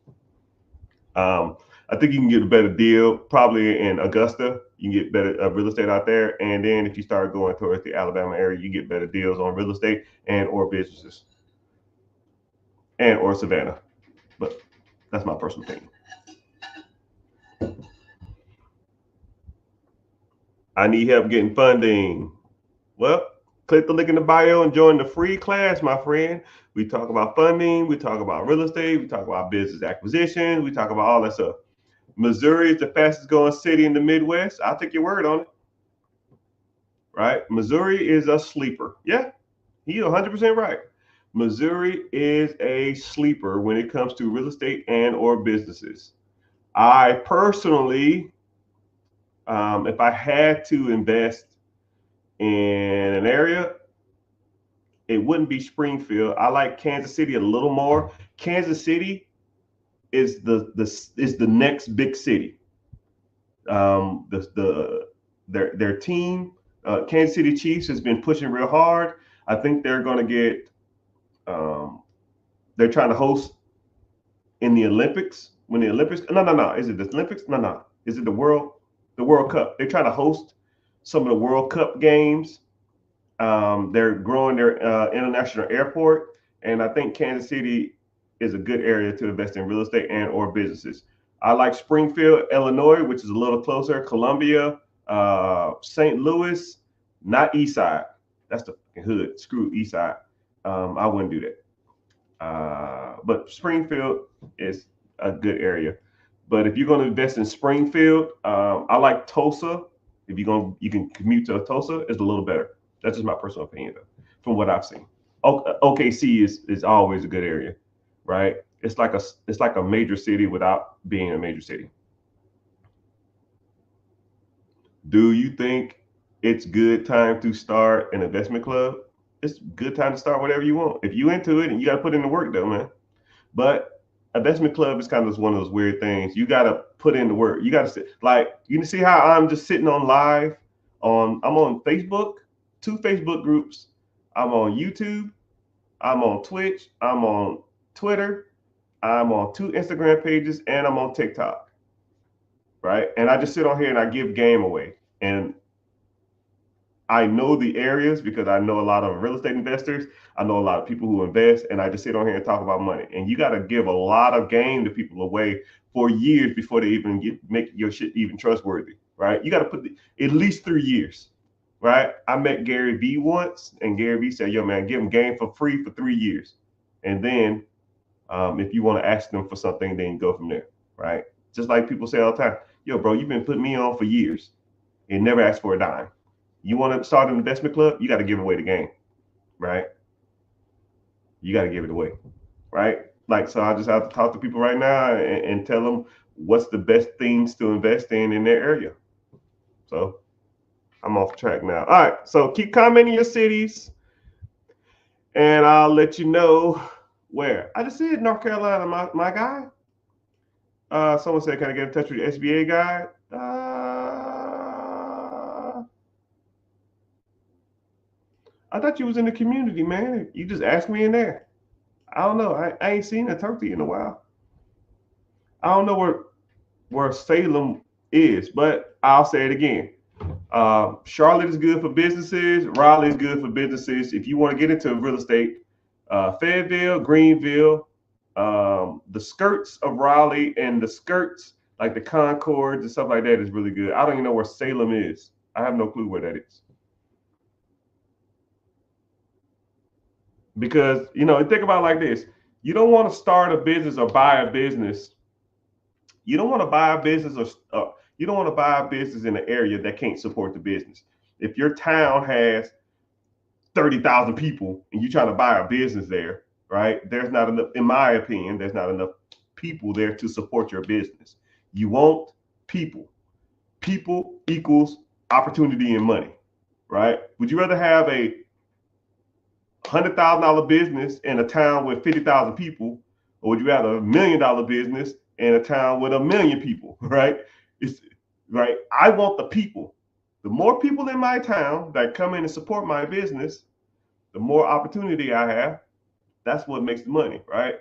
I think you can get a better deal probably in Augusta. You can get better real estate out there, and then if you start going towards the Alabama area, you get better deals on real estate and or businesses and or Savannah. But that's my personal opinion. I need help getting funding. Well, click the link in the bio and join the free class, my friend. We talk about funding, we talk about real estate, we talk about business acquisition, we talk about all that stuff. Missouri is the fastest growing city in the Midwest. I'll take your word on it. Right? Missouri is a sleeper. Yeah, he's 100% right. Missouri is a sleeper when it comes to real estate and or businesses. I personally, if I had to invest in an area, it wouldn't be Springfield. I like Kansas City a little more. Kansas City is the next big city. Their team, Kansas City Chiefs, has been pushing real hard. I think they're going to get. They're trying to host in the Olympics. When the Olympics? No. Is it the Olympics? No. Is it the World Cup? They're trying to host some of the World Cup games. They're growing their international airport, and I think Kansas City is a good area to invest in real estate and or businesses. I like Springfield, Illinois, which is a little closer. Columbia, St. Louis, not East Side. That's the hood. Screw East Side. I wouldn't do that. But Springfield is a good area. But if you're going to invest in Springfield, I like Tulsa. If you can commute to Tulsa, it's a little better. That's just my personal opinion, though, from what I've seen. OKC is always a good area, right? It's like a major city without being a major city. Do you think it's good time to start an investment club? It's good time to start whatever you want. If you into it, and you got to put in the work, though, man. But investment club is kind of one of those weird things. You got to put in the work. You got to sit, like, you can see how I'm just sitting on live I'm on Facebook, 2 Facebook groups. I'm on YouTube. I'm on Twitch. I'm on Twitter. I'm on 2 Instagram pages, and I'm on TikTok. Right. And I just sit on here and I give game away. And I know the areas because I know a lot of real estate investors. I know a lot of people who invest, and I just sit on here and talk about money. And you got to give a lot of game to people away for years before they even make your shit even trustworthy, right? You got to put at least 3 years, right? I met Gary Vee once, and Gary Vee said, "Yo, man, give them game for free for 3 years, and then if you want to ask them for something, then you go from there, right?" Just like people say all the time, "Yo, bro, you've been putting me on for years and never asked for a dime. You want to start an investment club, you got to give away the game, right? You got to give it away, right?" Like, so I just have to talk to people right now and tell them what's the best things to invest in their area. So I'm off track now. All right, so keep commenting your cities, and I'll let you know where. I just said North Carolina, my guy. Someone said, "Can I get in touch with the SBA guy?" I thought you was in the community, man. You just asked me in there. I don't know. I ain't seen a turkey in a while. I don't know where Salem is, but I'll say it again. Charlotte is good for businesses. Raleigh is good for businesses. If you want to get into real estate, Fayetteville, Greenville, the skirts of Raleigh, and the skirts like the Concords and stuff like that is really good. I don't even know where Salem is. I have no clue where that is. Because, think about it like this. You don't want to start a business or buy a business. You don't want to buy a business or you don't want to buy a business in an area that can't support the business. If your town has 30,000 people and you're trying to buy a business there, right? There's not enough, in my opinion, there's not enough people there to support your business. You want people. People equals opportunity and money, right? Would you rather have a $100,000 business in a town with 50,000 people, or would you rather $1 million business in a town with 1 million people, right? It's right. I want the people. The more people in my town that come in and support my business, the more opportunity I have. That's what makes the money, right?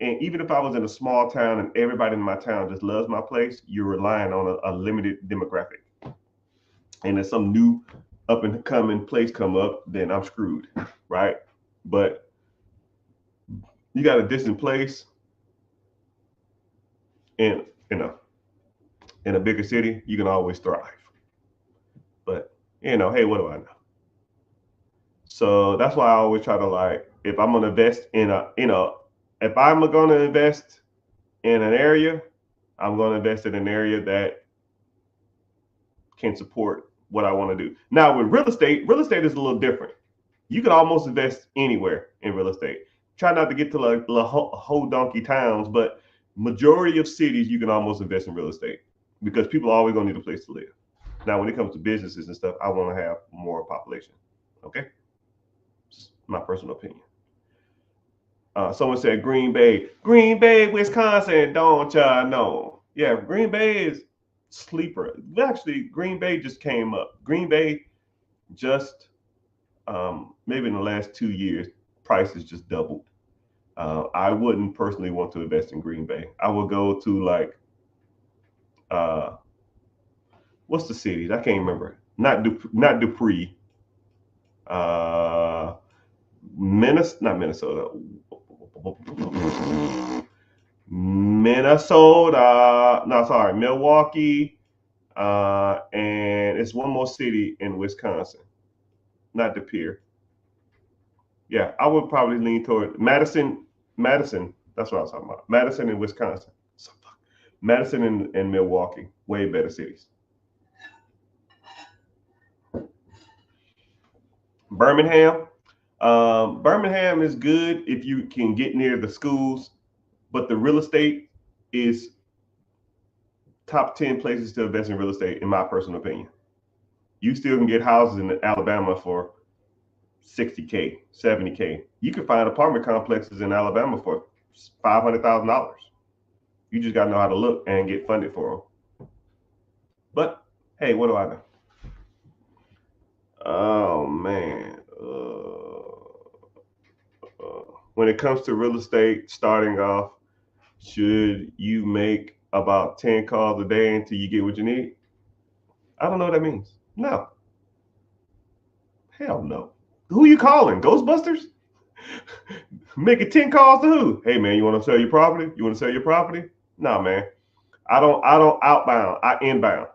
And even if I was in a small town and everybody in my town just loves my place, you're relying on a limited demographic. And if some new up and coming place come up, then I'm screwed, right? But you got a distant place in in a bigger city, you can always thrive. But hey, what do I know? So that's why I always try to, like, if I'm gonna invest in if I'm gonna invest in an area, I'm gonna invest in an area that can support what I want to do. Now with real estate is a little different. You can almost invest anywhere in real estate. Try not to get to like the whole donkey towns, but majority of cities you can almost invest in real estate because people are always gonna need a place to live. Now when it comes to businesses and stuff, I want to have more population. Okay, just my personal opinion. Someone said Green Bay, Wisconsin. Don't y'all know? Yeah, Green Bay is sleeper. Actually, Green Bay just came up. Green Bay just maybe in the last 2 years, prices just doubled. I wouldn't personally want to invest in Green Bay. I would go to like uh, what's the cities? I can't remember. Not Dupree. Uh, not Minnesota. Minnesota. No, sorry, Milwaukee. And it's one more city in Wisconsin, not De Pere. Yeah, I would probably lean toward Madison. Madison. That's what I was talking about. Madison and Wisconsin. Madison and Milwaukee. Way better cities. Birmingham. Birmingham is good if you can get near the schools, but the real estate is top 10 places to invest in real estate, in my personal opinion. You still can get houses in Alabama for 60K, 70K. You can find apartment complexes in Alabama for $500,000. You just got to know how to look and get funded for them. But hey, what do I know? Oh man. When it comes to real estate, starting off, should you make about 10 calls a day until you get what you need? I don't know what that means. No. Hell no. Who you calling? Ghostbusters? Making 10 calls to who? Hey man, you want to sell your property? You want to sell your property? No, man. I don't outbound. I inbound.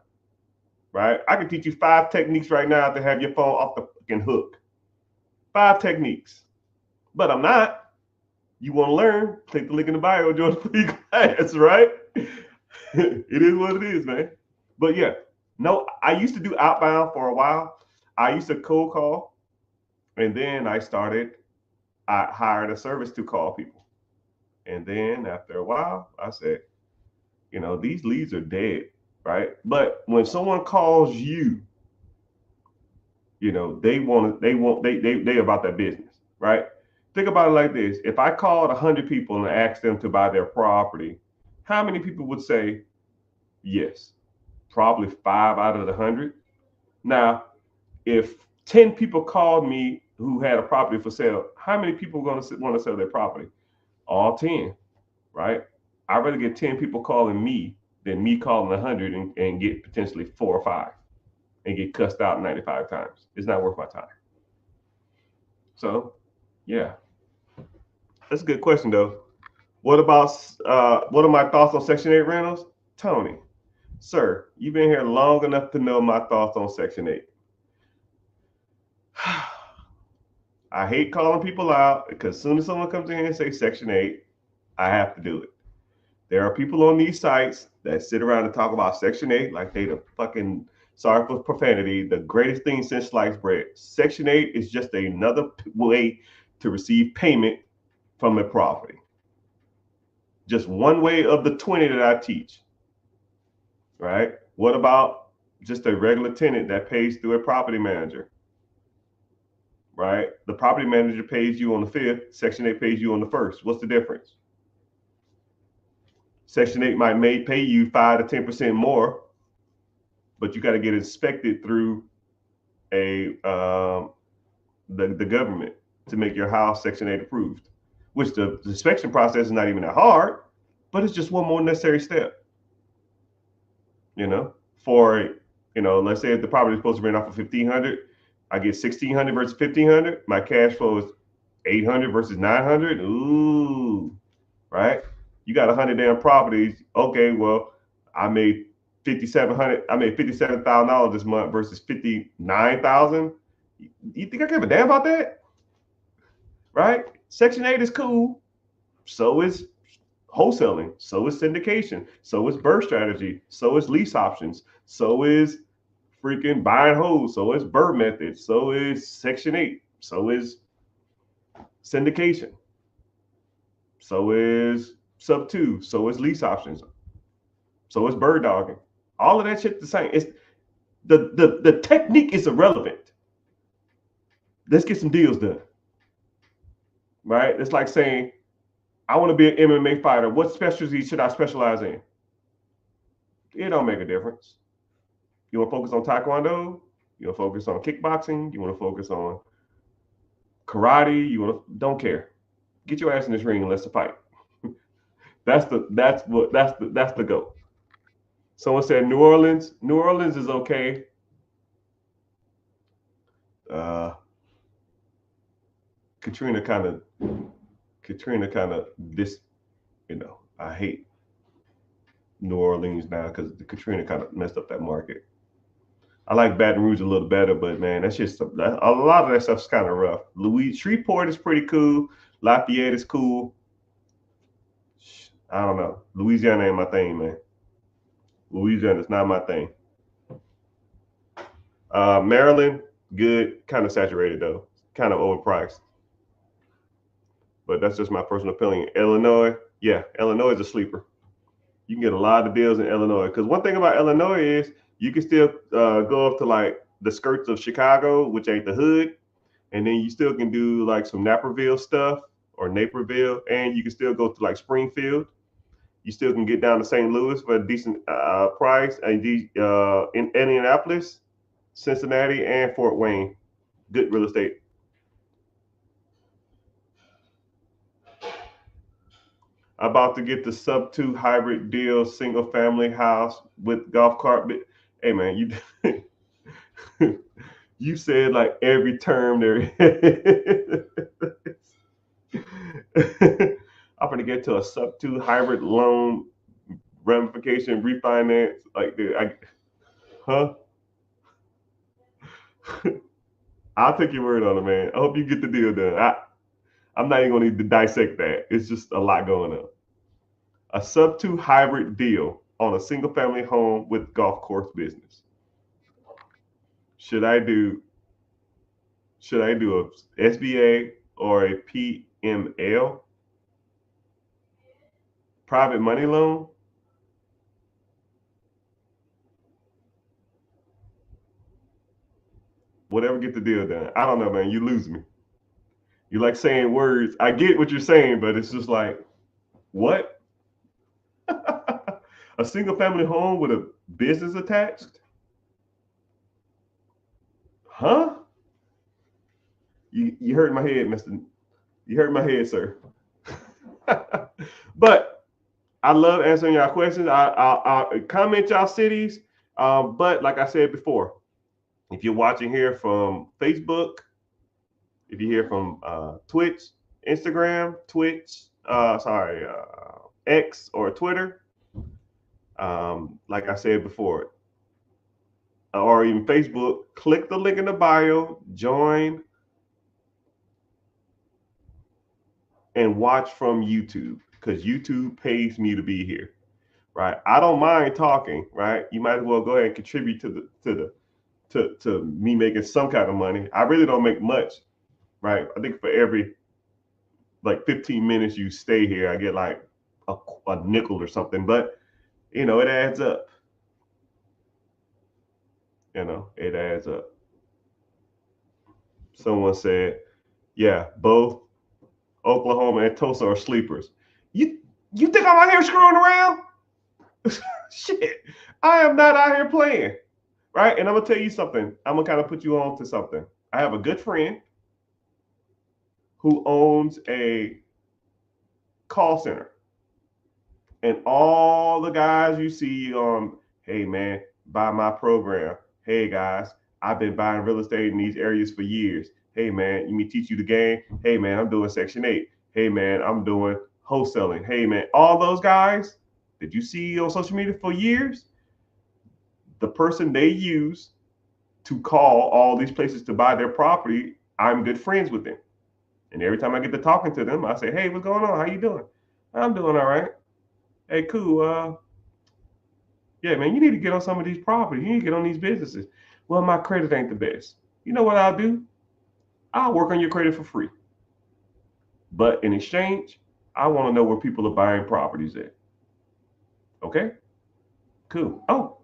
Right? I can teach you 5 techniques right now to have your phone off the fucking hook. 5 techniques. But I'm not. You want to learn? Click the link in the bio, join the free class, right? It is what it is, man. But yeah, no, I used to do outbound for a while. I used to cold call, and then I hired a service to call people. And then after a while, I said, these leads are dead, right? But when someone calls you, they about that business, right? Think about it like this. If I called 100 people and asked them to buy their property, how many people would say yes? Probably 5 out of the 100. Now, if 10 people called me who had a property for sale, how many people are going to want to sell their property? All 10, right? I'd rather get 10 people calling me than me calling 100 and get potentially 4 or 5 and get cussed out 95 times. It's not worth my time. So, yeah. That's a good question though. What about what are my thoughts on Section 8 rentals? Tony, sir, you've been here long enough to know my thoughts on Section 8. I hate calling people out because as soon as someone comes in here and say Section 8, I have to do it. There are people on these sites that sit around and talk about Section 8 like they the fucking, sorry for profanity, the greatest thing since sliced bread. Section 8 is just another way to receive payment from a property. Just one way of the 20 that I teach, right? What about just a regular tenant that pays through a property manager, right? The property manager pays you on the 5th, Section 8 pays you on the 1st. What's the difference? Section 8 might pay you 5 to 10% more, but you got to get inspected through the government to make your house Section 8 approved, which the inspection process is not even that hard, but it's just one more necessary step. For let's say if the property is supposed to rent off for 1,500, I get 1,600 versus 1,500. My cash flow is 800 versus 900. Ooh, right? You got 100 damn properties. Okay, well, I made $57,000 this month versus 59,000. You think I give a damn about that? Right? Section 8 is cool. So is wholesaling. So is syndication. So is birth strategy. So is lease options. So is freaking buy and hold. So is birth method. So is Section 8. So is syndication. So is sub 2. So is lease options. So is bird dogging. All of that shit the same. It's the technique is irrelevant. Let's get some deals done. Right? It's like saying, I want to be an MMA fighter. What specialty should I specialize in? It don't make a difference. You want to focus on taekwondo? You want to focus on kickboxing? You want to focus on karate? Don't care. Get your ass in this ring and let's fight. That's the goal. Someone said New Orleans. New Orleans is okay. Katrina kind of this, I hate New Orleans now because Katrina kind of messed up that market. I like Baton Rouge a little better, but man, that's just a lot of that stuff's kind of rough. Shreveport is pretty cool. Lafayette is cool. I don't know. Louisiana ain't my thing, man. Louisiana is not my thing. Maryland, good. Kind of saturated though. Kind of overpriced. But that's just my personal opinion. Illinois, yeah, Illinois is a sleeper. You can get a lot of deals in Illinois. Because one thing about Illinois is you can still go up to like the skirts of Chicago, which ain't the hood. And then you still can do like some Naperville stuff or Naperville. And you can still go to like Springfield. You still can get down to St. Louis for a decent price. And in Indianapolis, Cincinnati, and Fort Wayne, good real estate. About to get the sub 2 hybrid deal, single family house with golf cart. Hey man, you said like every term there. I'm gonna get to a sub 2 hybrid loan ramification refinance. Like, dude, huh? I'll take your word on it, man. I hope you get the deal done. I'm not even gonna need to dissect that. It's just a lot going on. A sub 2 hybrid deal on a single family home with golf course business. Should I do a SBA or a PML? Private money loan? Whatever, get the deal done. I don't know, man. You lose me. You like saying words. I get what you're saying, but it's just like, what? A single family home with a business attached? Huh? You hurt my head, Mister. You hurt my head, sir. But I love answering y'all questions. I comment y'all cities. But like I said before, if you're watching here from Facebook, if you're here from Twitch, Instagram, Twitch, X or Twitter. Like I said before, or even Facebook, click the link in the bio, join, and watch from YouTube because YouTube pays me to be here, right? I don't mind talking, right? You might as well go ahead and contribute to me making some kind of money. I really don't make much, right? I think for every like 15 minutes you stay here, I get like a nickel or something, but it adds up. It adds up. Someone said, yeah, both Oklahoma and Tulsa are sleepers. You think I'm out here screwing around? Shit, I am not out here playing, right? And I'm gonna tell you something. I'm gonna kind of put you on to something. I have a good friend who owns a call center, and all the guys you see on, hey man, buy my program. Hey guys, I've been buying real estate in these areas for years. Hey man, let me teach you the game. Hey man, I'm doing Section 8. Hey man, I'm doing wholesaling. Hey man, all those guys that you see on social media for years, the person they use to call all these places to buy their property, I'm good friends with them. And every time I get to talking to them, I say, hey, what's going on? How you doing? I'm doing all right. Hey, cool. Yeah, man, you need to get on some of these properties. You need to get on these businesses. Well, my credit ain't the best. You know what I'll do? I'll work on your credit for free. But in exchange, I want to know where people are buying properties at. Okay? Cool. Oh,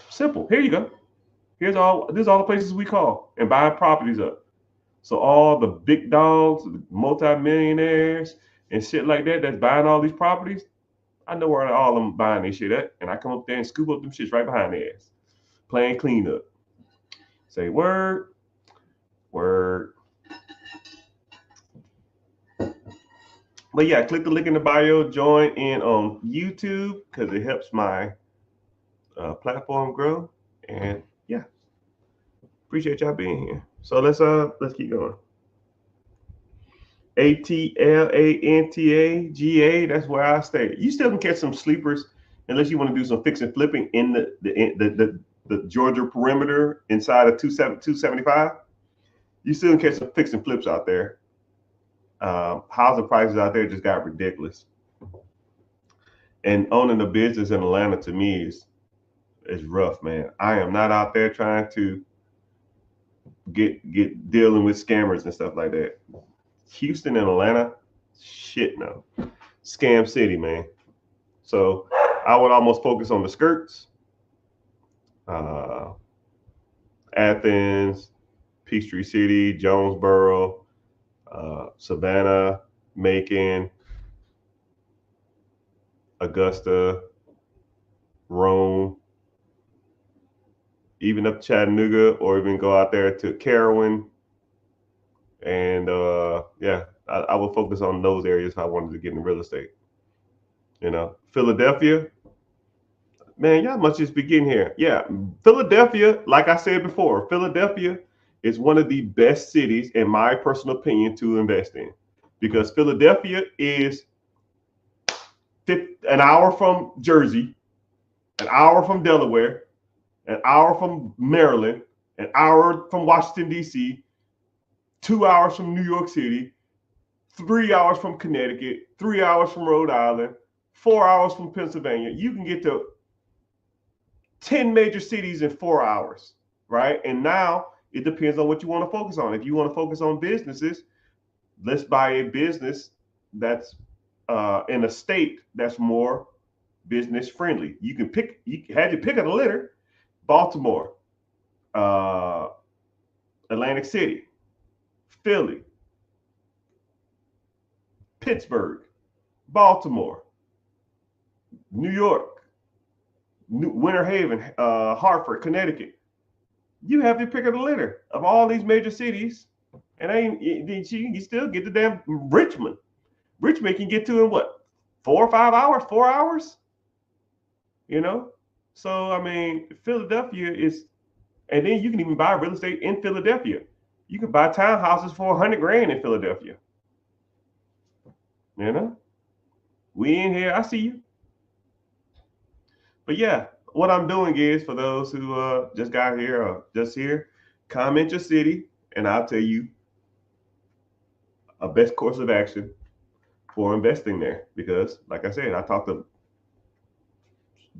simple. Here you go. This is all the places we call and buy properties up. So all the big dogs, multi-millionaires and shit like that that's buying all these properties, I know where all of them buying their shit at. And I come up there and scoop up them shits right behind their ass. Playing cleanup. Say word, word. But yeah, click the link in the bio, join in on YouTube because it helps my platform grow. And yeah, appreciate y'all being here. So let's keep going. ATLANTAGA, that's where I stay. You still can catch some sleepers unless you want to do some fix and flipping in the Georgia perimeter inside of 275. You still can catch some fix and flips out there. Housing prices out there just got ridiculous. And owning a business in Atlanta to me is rough, man. I am not out there trying to get dealing with scammers and stuff like that. Houston and Atlanta, shit no. Scam city, man. So I would almost focus on the skirts. Athens, Peachtree City, Jonesboro, Savannah, Macon, Augusta, Rome, even up to Chattanooga, or even go out there to Carrollton. And yeah, I would focus on those areas if I wanted to get in real estate. Philadelphia, man, y'all must just begin here. Yeah, Philadelphia, like I said before, Philadelphia is one of the best cities, in my personal opinion, to invest in because Philadelphia is an hour from Jersey, an hour from Delaware, an hour from Maryland, an hour from Washington, D.C., 2 hours from New York City, 3 hours from Connecticut, 3 hours from Rhode Island, 4 hours from Pennsylvania. You can get to 10 major cities in 4 hours, right? And now it depends on what you want to focus on. If you want to focus on businesses, let's buy a business that's in a state that's more business friendly. You can pick, you had your pick of the litter: Baltimore, Atlantic City, Philly, Pittsburgh, Baltimore, New York, Winter Haven, Hartford, Connecticut. You have your pick of the litter of all these major cities, and you still get the damn Richmond. Richmond can get to in what, 4 or 5 hours, 4 hours? So I mean, Philadelphia is, and then you can even buy real estate in Philadelphia. You can buy townhouses for $100,000 in Philadelphia. You know, we in here. I see you. But yeah, what I'm doing is for those who just got here or just here, comment your city, and I'll tell you a best course of action for investing there. Because, like I said, I talked to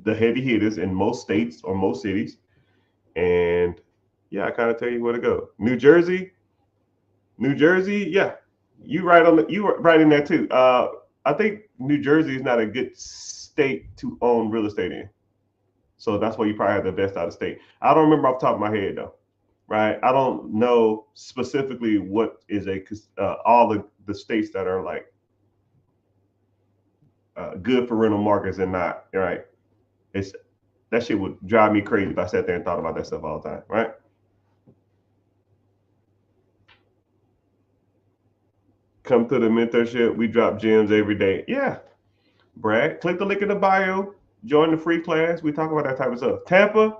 the heavy hitters in most states or most cities, and yeah, I kind of tell you where to go. New Jersey, yeah, you were right in there too. I think New Jersey is not a good state to own real estate in, so that's why you probably have to invest out of state. I don't remember off the top of my head though, right? I don't know specifically what is all the states that are like good for rental markets and not, right? It's that shit would drive me crazy if I sat there and thought about that stuff all the time, right? Come to the mentorship. We drop gems every day. Yeah, Brad, click the link in the bio. Join the free class. We talk about that type of stuff. Tampa,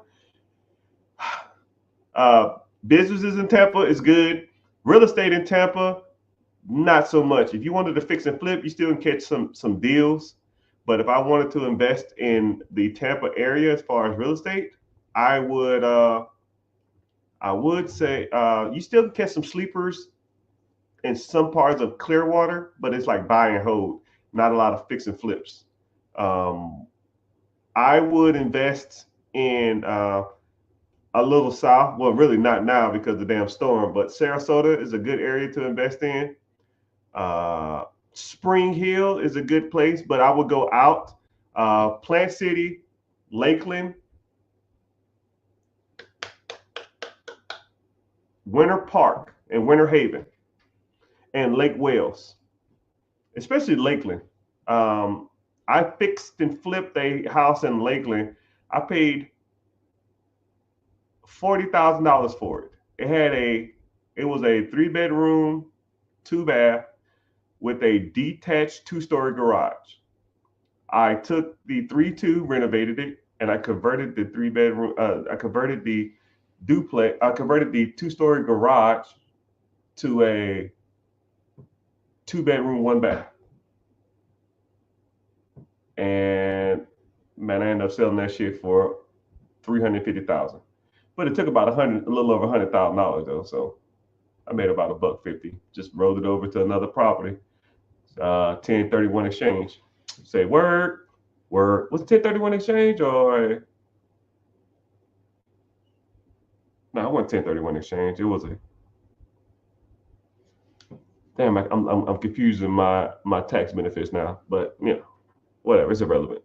uh, businesses in Tampa is good. Real estate in Tampa, not so much. If you wanted to fix and flip, you still can catch some deals. But if I wanted to invest in the Tampa area as far as real estate, I would say you still can catch some sleepers in some parts of Clearwater, but it's like buy and hold, not a lot of fix and flips. Um, I would invest in a little south. Well, really not now because of the damn storm, but Sarasota is a good area to invest in. Uh, Spring Hill is a good place, but I would go out. Plant City, Lakeland, Winter Park, and Winter Haven, and Lake Wales, especially Lakeland. Um, I fixed and flipped a house in Lakeland. I paid $40,000 for it. It was a 3 bedroom, 2 bath with a detached 2 story garage. I took the 3-2, renovated it, and I converted the 3 bedroom. I converted the duplex. I converted the 2 story garage to a 2 bedroom, 1 bath. And man, I ended up selling that shit for 350,000. But it took about a little over $100,000 though. So I made about $150. Just rolled it over to another property. 1031 exchange. Say word, word. Was it 1031 exchange or no? It wasn't 1031 exchange. It was a damn. I'm confusing my tax benefits now. But you know, whatever. It's irrelevant.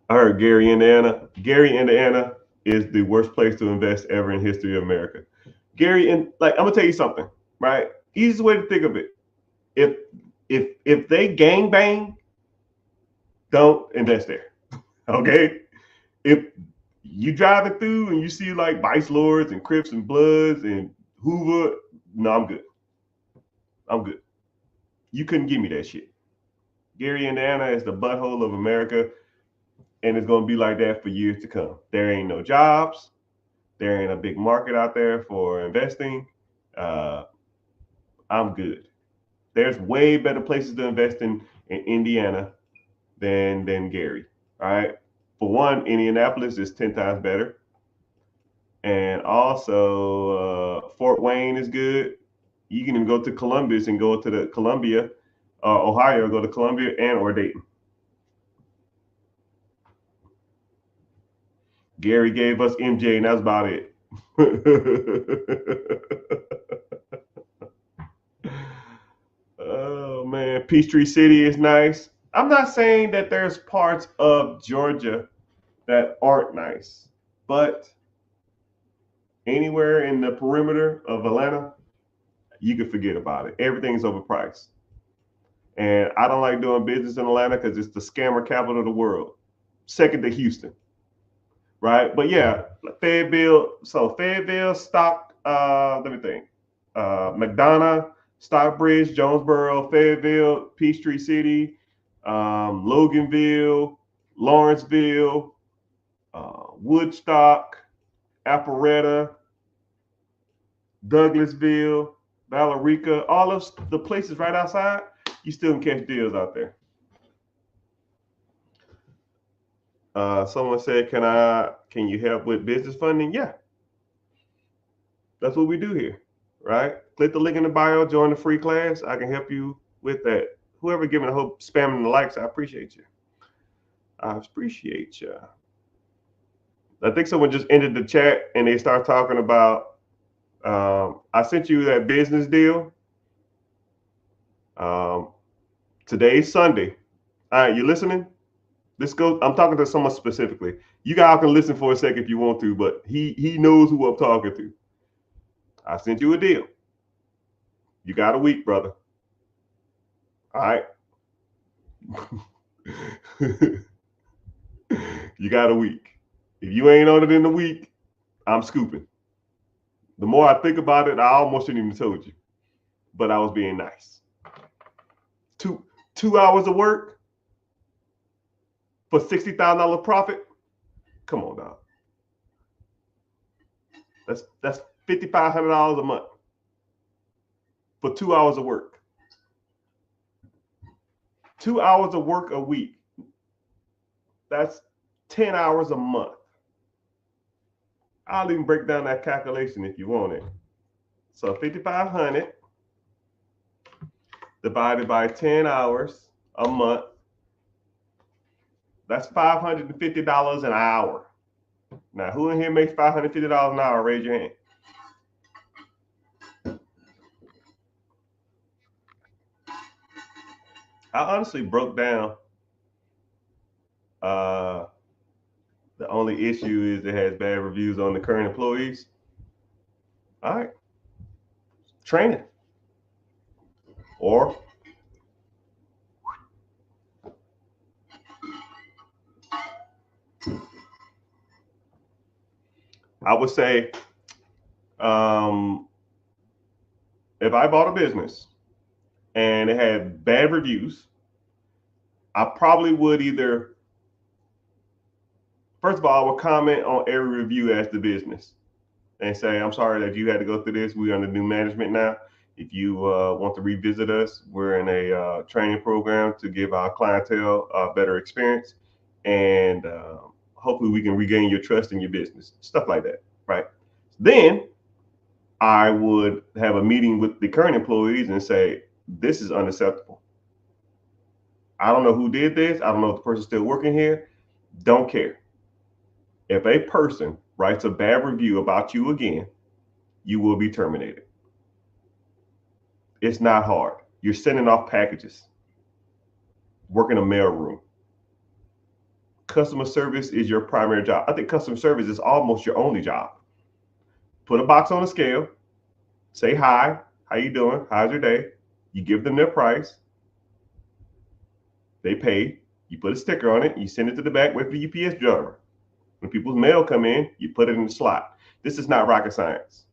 I heard Gary, Indiana. Gary, Indiana is the worst place to invest ever in history of America. Gary, and like I'm gonna tell you something, right? Easiest way to think of it. If if they gang bang, don't invest there. Okay? If you driving through and you see like Vice Lords and Crips and Bloods and Hoover, no, I'm good. I'm good. You couldn't give me that shit. Gary, Indiana is the butthole of America, and it's gonna be like that for years to come. There ain't no jobs. There ain't a big market out there for investing. Uh, I'm good. There's way better places to invest in Indiana than Gary. All right. For one, Indianapolis is 10 times better, and also Fort Wayne is good. You can even go to Columbus and go to the Columbia, Ohio. Go to Columbia and or Dayton. Gary gave us MJ, and that's about it. Oh man, Peachtree City is nice. I'm not saying that there's parts of Georgia that aren't nice, but anywhere in the perimeter of Atlanta, you can forget about it. Everything's overpriced. And I don't like doing business in Atlanta because it's the scammer capital of the world, second to Houston, right? But yeah, Fayetteville. So Fayetteville, let me think. McDonough, Stockbridge, Jonesboro, Fayetteville, Peachtree City, Loganville, Lawrenceville, Woodstock, Alpharetta, Douglasville, Ballerica, all of the places right outside, You still can catch deals out there. Someone said, can you help with business funding? Yeah. That's what we do here, right? Click the link in the bio, join the free class. I can help you with that. Whoever giving a hope, spamming the likes, I appreciate you. I appreciate you. I think someone just ended the chat and they start talking about, I sent you that business deal. Today's Sunday. All right, you listening? I'm talking to someone specifically. You guys can listen for a second if you want to, but he knows who I'm talking to. I sent you a deal. You got a week, brother. All right. You got a week. If you ain't on it in a week, I'm scooping. The more I think about it, I almost shouldn't even told you, but I was being nice. Two hours of work for $60,000 profit. Come on, dog. That's $5,500 a month for 2 hours of work. 2 hours of work a week. That's 10 hours a month. I'll even break down that calculation if you want it. So 5,500 divided by 10 hours a month. That's $550 an hour. Now, who in here makes $550 an hour? Raise your hand. I honestly broke down. The only issue is it has bad reviews on the current employees. All right. Training. Or I would say, if I bought a business and it had bad reviews, I probably would either, first of all, I would comment on every review as the business and say, I'm sorry that you had to go through this. We're under new management now. If you want to revisit us, we're in a training program to give our clientele a better experience. And hopefully we can regain your trust in your business, stuff like that, right? Then I would have a meeting with the current employees and say, this is unacceptable. I don't know who did this. I don't know if the person's still working here. Don't care. If a person writes a bad review about you again, you will be terminated. It's not hard. You're sending off packages, working a mailroom. Customer service is your primary job. I think customer service is almost your only job. Put a box on a scale, say hi, how you doing? How's your day? You give them their price. They pay. You put a sticker on it. You send it to the back, wait for the UPS driver. When people's mail come in, you put it in the slot. This is not rocket science.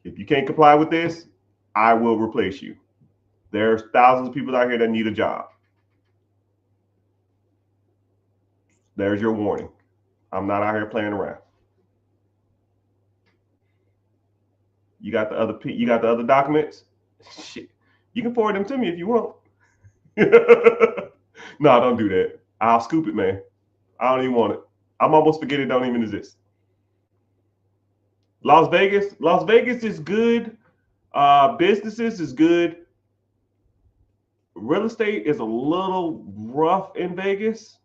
If you can't comply with this, I will replace you. There's thousands of people out here that need a job. There's your warning. I'm not out here playing around. You got the other documents? Shit. You can forward them to me if you want. No, don't do that. I'll scoop it, man. I don't even want it. I'm almost forget it don't even exist. Las Vegas is good. Businesses is good. Real estate is a little rough in Vegas.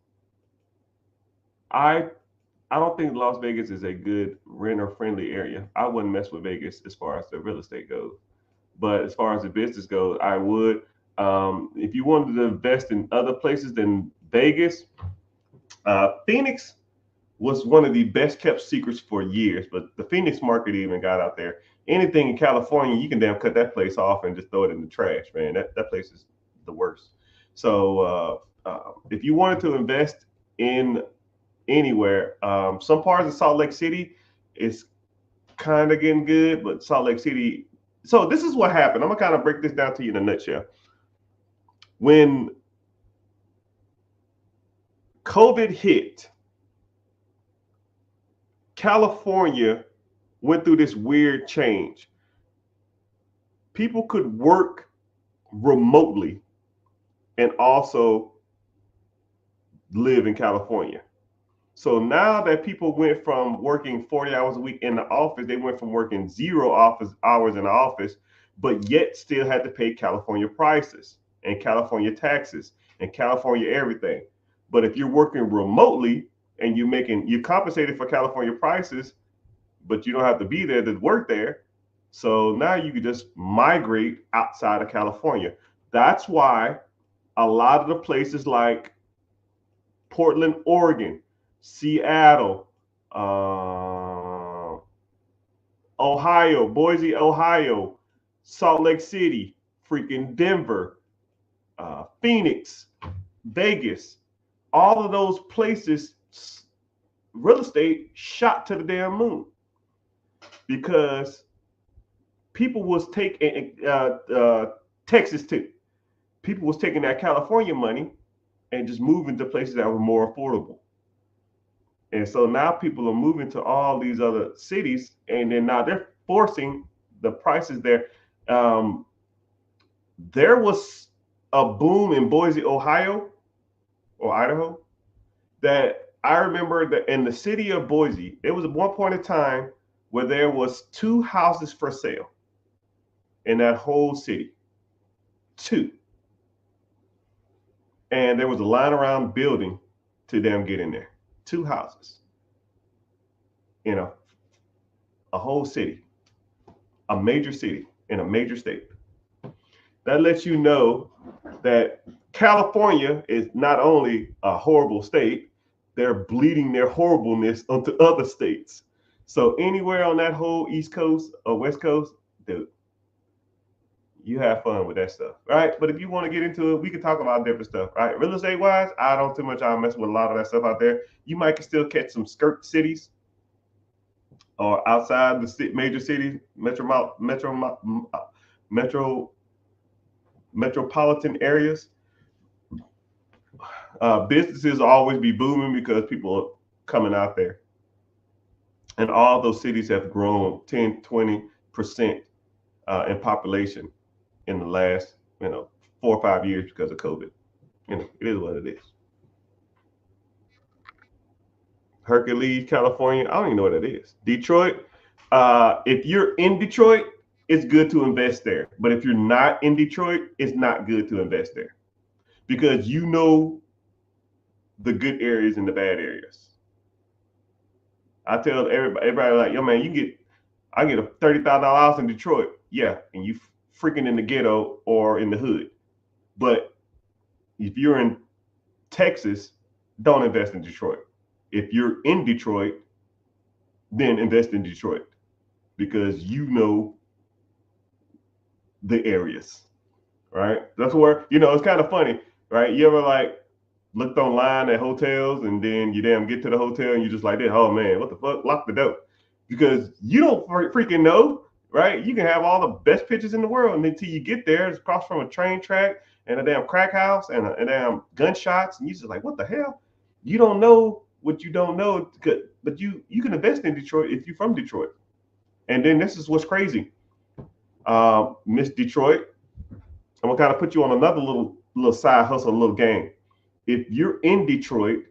I don't think Las Vegas is a good renter-friendly area. I wouldn't mess with Vegas as far as the real estate goes. But as far as the business goes, I would. If you wanted to invest in other places than Vegas, Phoenix was one of the best kept secrets for years, but the Phoenix market even got out there. Anything in California, you can damn cut that place off and just throw it in the trash, man. That place is the worst. So if you wanted to invest in anywhere, some parts of Salt Lake City is kind of getting good, but Salt Lake City. So this is what happened. I'm gonna kind of break this down to you in a nutshell. When COVID hit, California went through this weird change. People could work remotely and also live in California. So now that people went from working 40 hours a week in the office, they went from working 0 hours in the office, but yet still had to pay California prices and California taxes and California everything. But if you're working remotely and you're compensated for California prices, but you don't have to be there to work there. So now you can just migrate outside of California. That's why a lot of the places like Portland, Oregon, Seattle, Ohio, Boise, Ohio, Salt Lake City, freaking Denver, Phoenix, Vegas, all of those places, real estate shot to the damn moon because people was taking Texas too. People was taking that California money and just moving to places that were more affordable. And so now people are moving to all these other cities, and then now they're forcing the prices there. There was a boom in Boise, Ohio, or Idaho, that I remember that in the city of Boise, it was at one point in time where there was 2 houses for sale in that whole city. 2. And there was a line around building to them get in there. 2 houses. You know, a whole city, a major city in a major state. That lets you know that California is not only a horrible state, they're bleeding their horribleness onto other states. So anywhere on that whole East Coast or West Coast, dude, you have fun with that stuff, right? But if you want to get into it, we can talk about different stuff, right? Real estate wise, I don't too much. I mess with a lot of that stuff out there. You might still catch some skirt cities or outside the major cities, metropolitan areas. Businesses will always be booming because people are coming out there. And all those cities have grown 10, 20% in population in the last, 4 or 5 years because of COVID. It is what it is. Hercules, California, I don't even know what that is. Detroit, if you're in Detroit, it's good to invest there. But if you're not in Detroit, it's not good to invest there because you know the good areas and the bad areas. I tell everybody like, yo, man, I get a $30,000 house in Detroit. Yeah, and you freaking in the ghetto or in the hood. But if you're in Texas, don't invest in Detroit. If you're in Detroit, then invest in Detroit because you know the areas, right? That's where, it's kind of funny, right? You ever like looked online at hotels and then you damn get to the hotel and you're just like, oh man, what the fuck? Lock the door. Because you don't freaking know, right? You can have all the best pictures in the world and until you get there, it's across from a train track and a damn crack house and a damn gunshots. And you're just like, what the hell? You don't know what you don't know, but you can invest in Detroit if you're from Detroit. And then this is what's crazy. Miss Detroit, I'm gonna kind of put you on another little side hustle, little game. If you're in Detroit,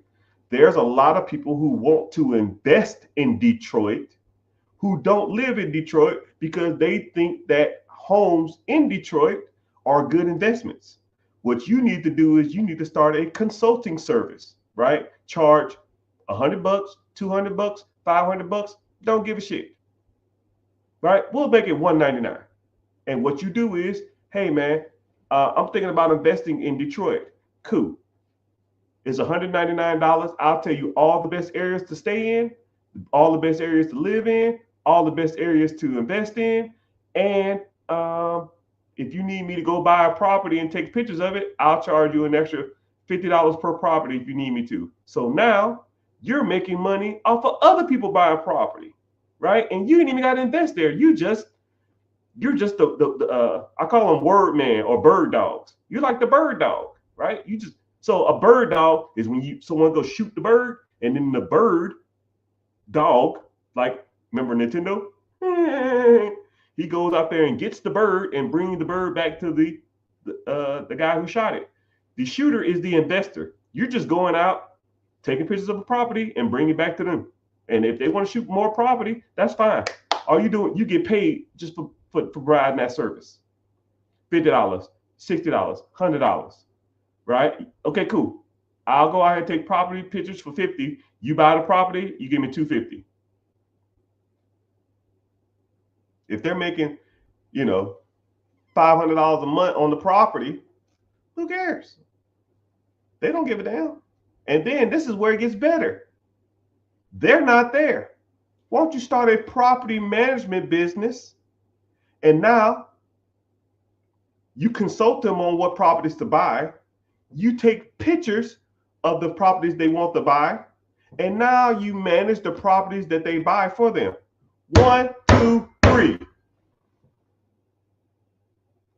there's a lot of people who want to invest in Detroit who don't live in Detroit because they think that homes in Detroit are good investments. What you need to do is you need to start a consulting service, right? Charge $100, $200, $500. Don't give a shit, right? We'll make it $199. And what you do is, hey man, I'm thinking about investing in Detroit. Cool. It's $199. I'll tell you all the best areas to stay in, all the best areas to live in, all the best areas to invest in. And if you need me to go buy a property and take pictures of it, I'll charge you an extra $50 per property if you need me to. So now you're making money off of other people buying property, right? And you ain't even got to invest there. You're just the I call them word man or bird dogs. You're like the bird dog, right? So a bird dog is when someone goes shoot the bird, and then the bird dog, like remember Nintendo? He goes out there and gets the bird and brings the bird back to the the guy who shot it. The shooter is the investor. You're just going out, taking pictures of a property and bringing it back to them. And if they want to shoot more property, that's fine. All you doing, you get paid just for providing that service. $50, $60, $100, right? Okay, cool. I'll go out and take property pictures for 50. You buy the property, you give me $250. If they're making, $500 a month on the property, who cares? They don't give a damn. And then this is where it gets better. They're not there. Why don't you start a property management business? And now you consult them on what properties to buy. You take pictures of the properties they want to buy. And now you manage the properties that they buy for them. 1, 2, 3.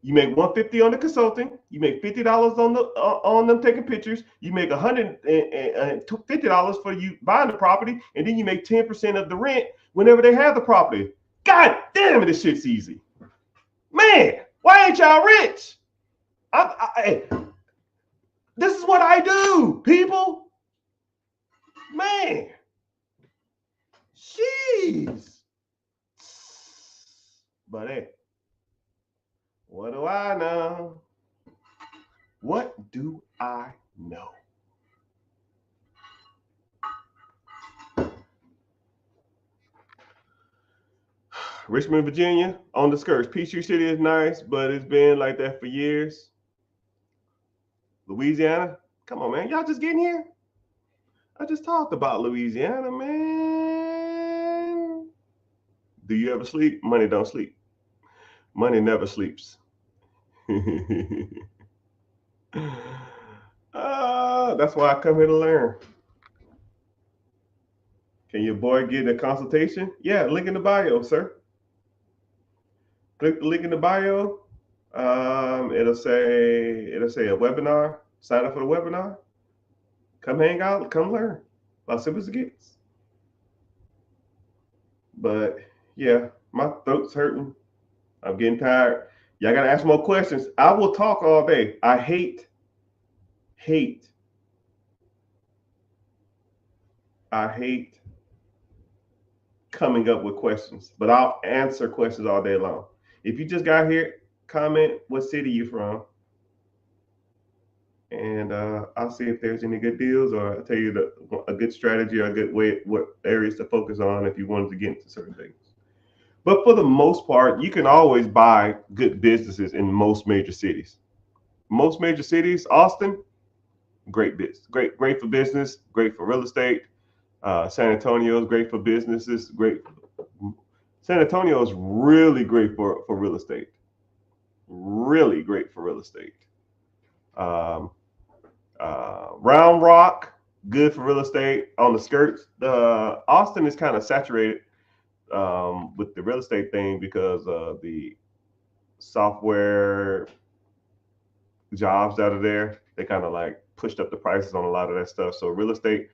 You make $150 on the consulting. You make $50 on them taking pictures. You make $150 for you buying the property, and then you make 10% of the rent whenever they have the property. God damn it, this shit's easy, man. Why ain't y'all rich? This is what I do, people. Man, jeez. But hey. What do I know? What do I know? Richmond, Virginia, on the skirts. Peachtree City is nice, but it's been like that for years. Louisiana, come on, man. Y'all just getting here? I just talked about Louisiana, man. Do you ever sleep? Money don't sleep. Money never sleeps. That's why I come here to learn. Can your boy get a consultation? Yeah, link in the bio, sir. Click the link in the bio. It'll say a webinar. Sign up for the webinar. Come hang out. Come learn. About simple as it gets. But yeah, my throat's hurting. I'm getting tired. Y'all gotta ask more questions. I will talk all day. I hate coming up with questions, but I'll answer questions all day long. If you just got here, comment what city you from, and I'll see if there's any good deals, or I'll tell you a good strategy or a good way, what areas to focus on if you wanted to get into certain things. But for the most part, you can always buy good businesses in most major cities. Most major cities, Austin, great business, great for business, great for real estate. San Antonio is great for businesses. San Antonio is really great for real estate. Really great for real estate. Round Rock, good for real estate. On the skirts, Austin is kind of saturated with the real estate thing because of the software jobs that are there. They kind of like pushed up the prices on a lot of that stuff. So real estate,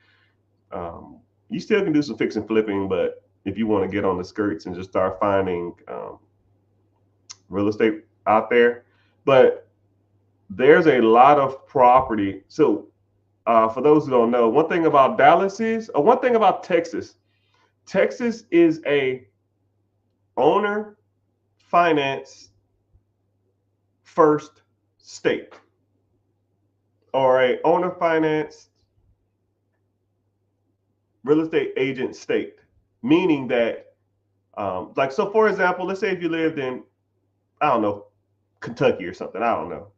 you still can do some fix and flipping, but if you want to get on the skirts and just start finding real estate out there, but there's a lot of property. So for those who don't know, one thing about Dallas is, or one thing about Texas is a owner finance first state, or a owner finance real estate agent state, meaning that like, so for example, let's say if you lived in, I don't know, Kentucky or something, I don't know,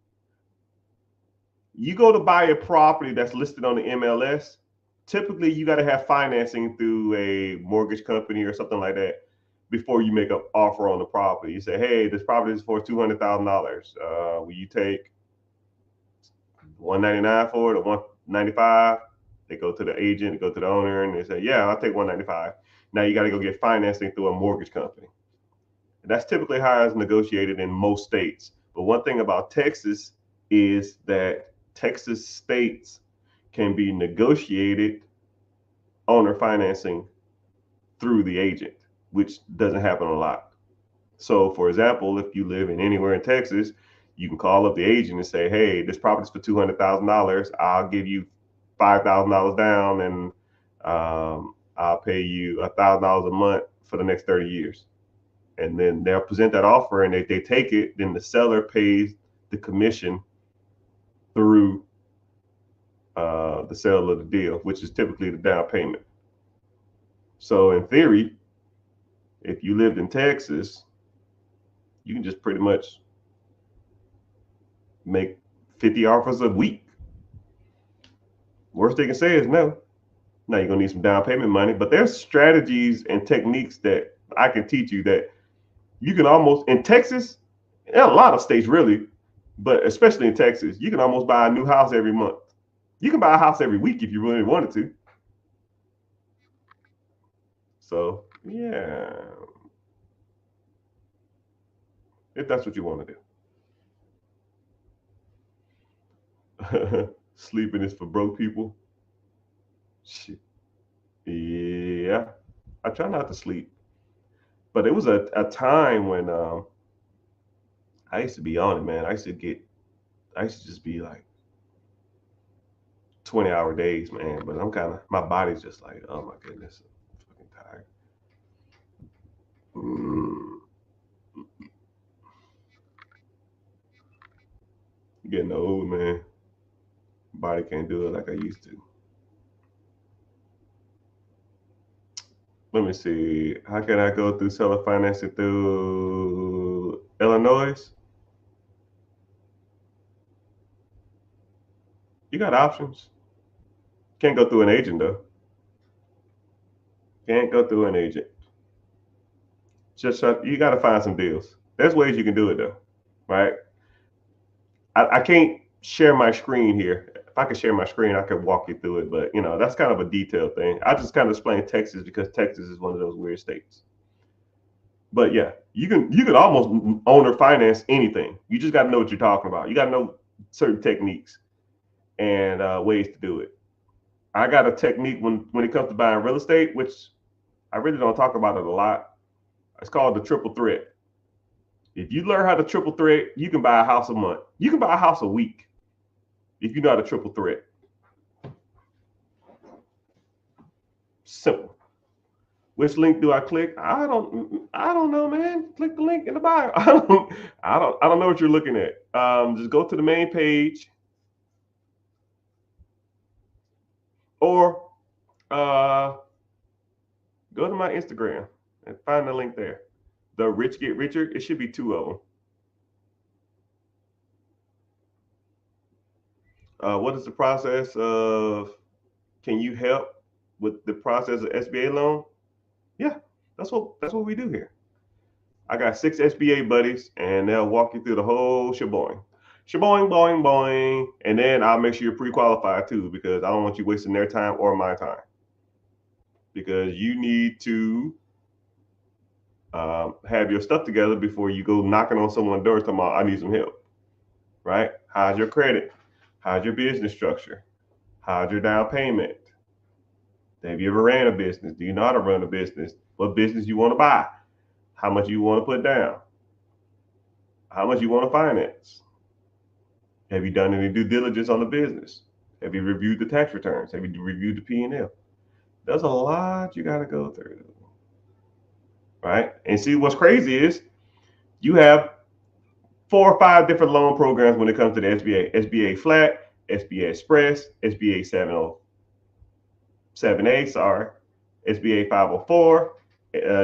you go to buy a property that's listed on the MLS, typically you got to have financing through a mortgage company or something like that before you make an offer on the property. You say, hey, this property is for $200,000. Will you take $199 for it, or $195? They go to the agent, they go to the owner, and they say, yeah, I'll take $195. Now you got to go get financing through a mortgage company. And that's typically how it's negotiated in most states. But one thing about Texas is that Texas states can be negotiated owner financing through the agent, which doesn't happen a lot. So for example, if you live in anywhere in Texas, You can call up the agent and say, hey, this property's for $200,000. I'll give you $5,000 down, and I'll pay you $1,000 a month for the next 30 years. And then they'll present that offer, and if they take it, then the seller pays the commission through the sale of the deal, which is typically the down payment. So in theory, if you lived in Texas, you can just pretty much make 50 offers a week. Worst they can say is no. Now you're gonna need some down payment money, but there's strategies and techniques that I can teach you that you can almost, in Texas, in a lot of states really, but especially in Texas, you can almost buy a new house every month. You can buy a house every week if you really wanted to. So yeah, if that's what you want to do. Sleeping is for broke people. Shit. Yeah, I try not to sleep, but it was a time when I used to be on it, man. I used to just be like 20-hour days, man. But my body's just like, oh my goodness, I'm fucking tired. Getting old, man. Body can't do it like I used to. Let me see. How can I go through seller financing through Illinois? You got options. Can't go through an agent though. Can't go through an agent. You got to find some deals. There's ways you can do it though, right? I can't share my screen here. If I could share my screen, I could walk you through it. But that's kind of a detailed thing. I just kind of explain Texas because Texas is one of those weird states. But yeah, you can almost own or finance anything. You just got to know what you're talking about. You got to know certain techniques and ways to do it. I got a technique when it comes to buying real estate, which I really don't talk about it a lot. It's called the triple threat. If you learn how to triple threat, you can buy a house a month. You can buy a house a week if you know how to triple threat. Simple. Which link do I click? I don't know, man. Click the link in the bio. I don't know what you're looking at. Just go to the main page, or go to my Instagram and find the link there. The Rich Get Richer. It should be 2 of them. What is the process of? Can you help with the process of SBA loan? Yeah, that's what we do here. I got 6 SBA buddies, and they'll walk you through the whole sheboing. Sheboing, boing, boing. And then I'll make sure you're pre-qualified too, because I don't want you wasting their time or my time. Because you need to have your stuff together before you go knocking on someone's door talking about, I need some help. Right? How's your credit? How's your business structure? How's your down payment? Have you ever ran a business? Do you know how to run a business? What business you want to buy? How much you want to put down? How much you want to finance? Have you done any due diligence on the business? Have you reviewed the tax returns? Have you reviewed the P&L? There's a lot you got to go through, right? And see, what's crazy is you have 4 or 5 different loan programs when it comes to the SBA. SBA Flat, SBA Express, SBA 707A, SBA 504,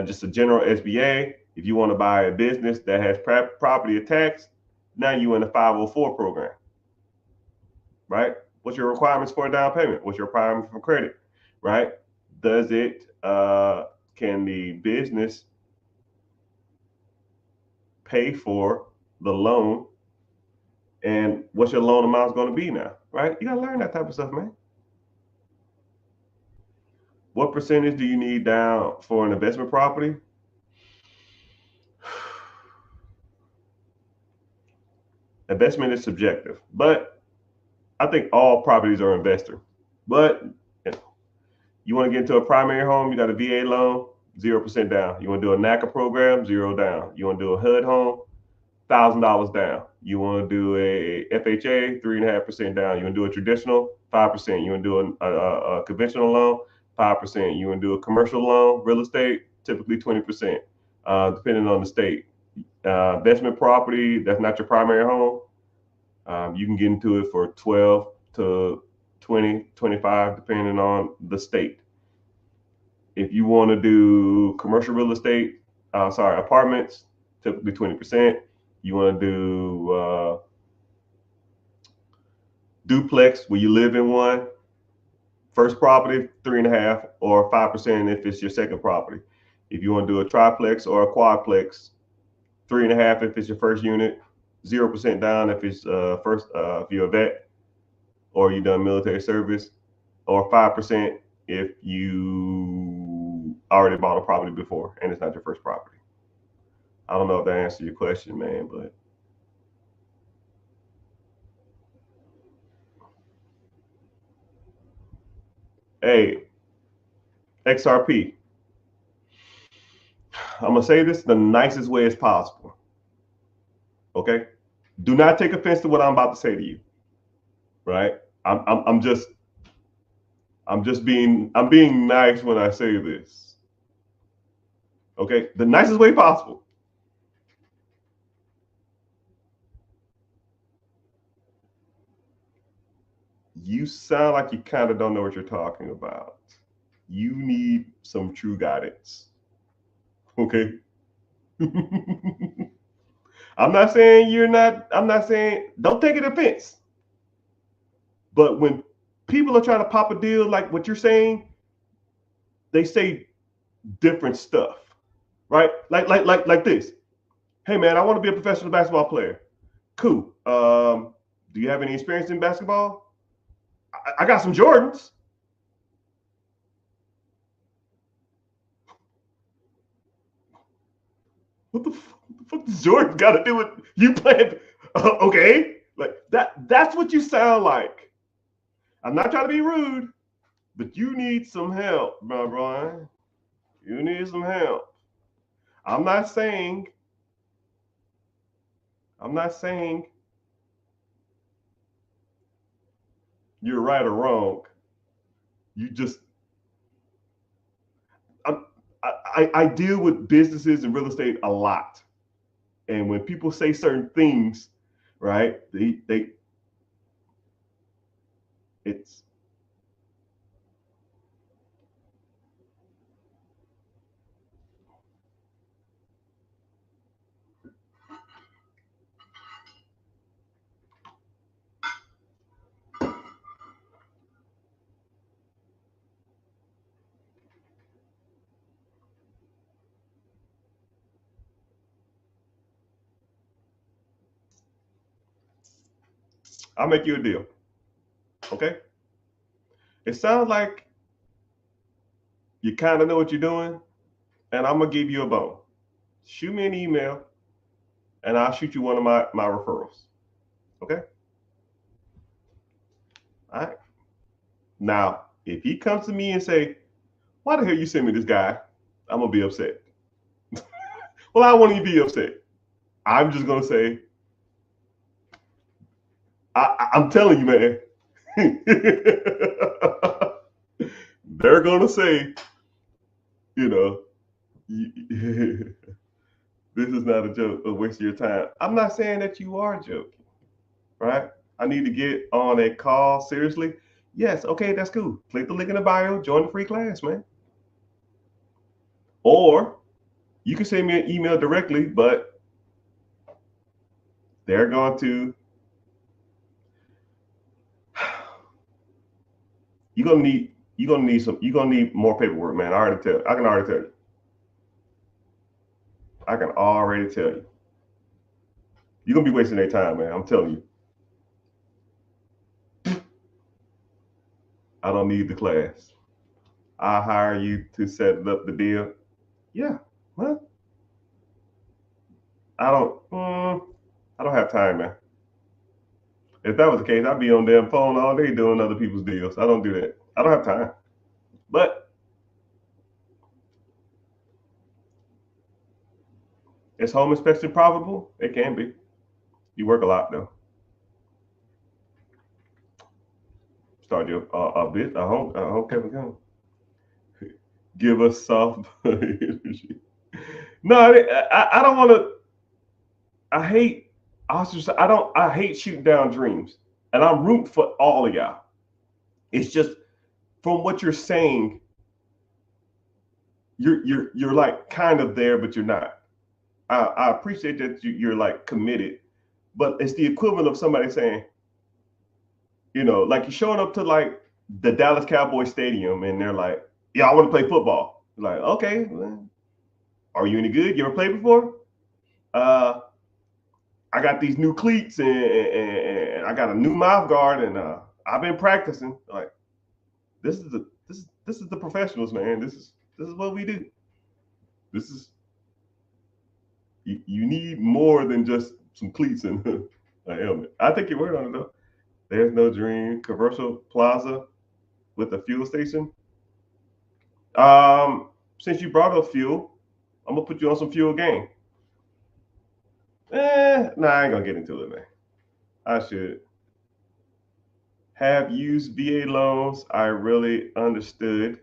just a general SBA. If you want to buy a business that has property tax, now you're in the 504 program, right? What's your requirements for a down payment? What's your requirement for credit, right? Does it, can the business pay for the loan? And what's your loan amount going to be now, right? You got to learn that type of stuff, man. What percentage do you need down for an investment property? Investment is subjective, but I think all properties are investor. But you want to get into a primary home, you got a VA loan, 0% down. You want to do a NACA program, 0 down. You want to do a HUD home, $1,000 down. You want to do a FHA, 3.5% down. You want to do a traditional, 5%. You want to do a conventional loan, 5%. You want to do a commercial loan, real estate, typically 20%, depending on the state. Investment property, that's not your primary home. You can get into it for 12 to 20, 25, depending on the state. If you want to do commercial real estate, apartments, typically 20%. You want to do duplex where you live in one, first property, 3.5 or 5% if it's your second property. If you want to do a triplex or a quadplex, 3.5 if it's your first unit, 0% down if it's if you're a vet or you done military service, or 5% if you already bought a property before and it's not your first property. I don't know if that answers your question, man, but hey, XRP, I'm gonna say this the nicest way as possible. Okay, do not take offense to what I'm about to say to you. Right? I'm just I'm being nice when I say this. Okay, the nicest way possible. You sound like you kind of don't know what you're talking about. You need some true guidance. Okay. I'm not saying you're not, I'm not saying, don't take it offense. But when people are trying to pop a deal like what you're saying, they say different stuff, right? Like this. Hey man, I want to be a professional basketball player. Cool. Do you have any experience in basketball? I got some Jordans. What the fuck does Jordan got to do with you playing? Okay, like that. That's what you sound like. I'm not trying to be rude, but you need some help, my Brian. You need some help. I'm not saying. I'm not saying you're right or wrong. You just. I'm, I deal with businesses and real estate a lot, and when people say certain things, right? They it's. I'll make you a deal. Okay. It sounds like you kind of know what you're doing, and I'm gonna give you a bone. Shoot me an email, and I'll shoot you one of my referrals. Okay. All right. Now, if he comes to me and say, "Why the hell you send me this guy?" I'm gonna be upset. Well, I want you to be upset. I'm just gonna say, I'm telling you, man. They're gonna say, you know, this is not a joke, a waste of your time. I'm not saying that you are joking, right? I need to get on a call seriously. Yes, okay, that's cool. Click the link in the bio, join the free class, man. Or you can send me an email directly, but they're going to you're gonna need more paperwork, man. I can already tell you. I can already tell you. You're gonna be wasting their time, man. I'm telling you. I don't need the class. I hire you to set up the deal. Yeah. Well, I don't I don't have time, man. If that was the case, I'd be on damn phone all day doing other people's deals. I don't do that. I don't have time. But is home inspection probable? It can be. You work a lot though. Start your bit. I hope Kevin come. Give us soft energy. No, I don't want to. I hate. I hate shooting down dreams, and I'm rooting for all of y'all. It's just from what you're saying, you're like kind of there, but you're not. I appreciate that you're like committed, but it's the equivalent of somebody saying, like you're showing up to like the Dallas Cowboys stadium, and they're like, "Yeah, I want to play football." You're like, okay, well, are you any good? You ever played before? Uh, I got these new cleats, and I got a new mouth guard, and I've been practicing. Like, this is the professionals, man. This is what we do. This is you need more than just some cleats and a helmet. I think your word on it though. There's no dream. Commercial plaza with a fuel station. Since you brought up fuel, I'm gonna put you on some fuel game. Nah, I ain't gonna get into it, man. I should have used VA loans. I really understood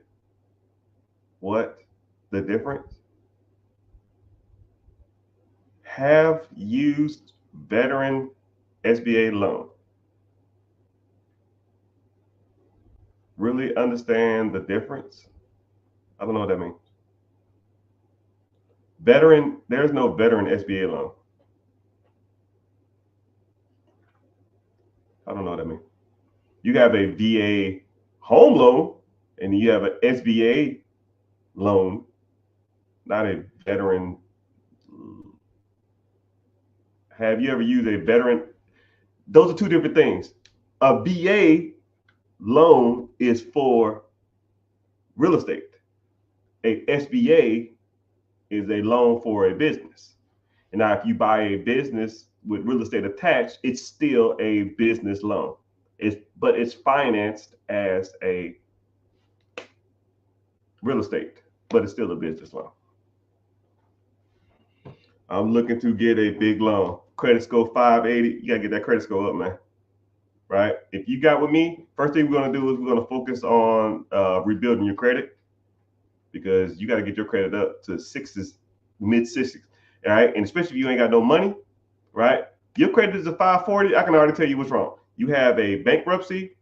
what the difference. Have used veteran SBA loan. Really understand the difference. I don't know what that means. Veteran, there's no veteran SBA loan. I don't know what that means. You have a VA home loan and you have an SBA loan, not a veteran. Have you ever used a veteran? Those are two different things. A VA loan is for real estate. A SBA is a loan for a business. And now, if you buy a business with real estate attached, it's still a business loan. But it's financed as a real estate, but it's still a business loan. I'm looking to get a big loan. Credit score 580. You gotta get that credit score up, man. Right? If you got with me, first thing we're gonna do is we're gonna focus on rebuilding your credit because you got to get your credit up to sixes, mid sixes. All right, and especially if you ain't got no money, right? Your credit is a 540. I can already tell you what's wrong. You have a bankruptcy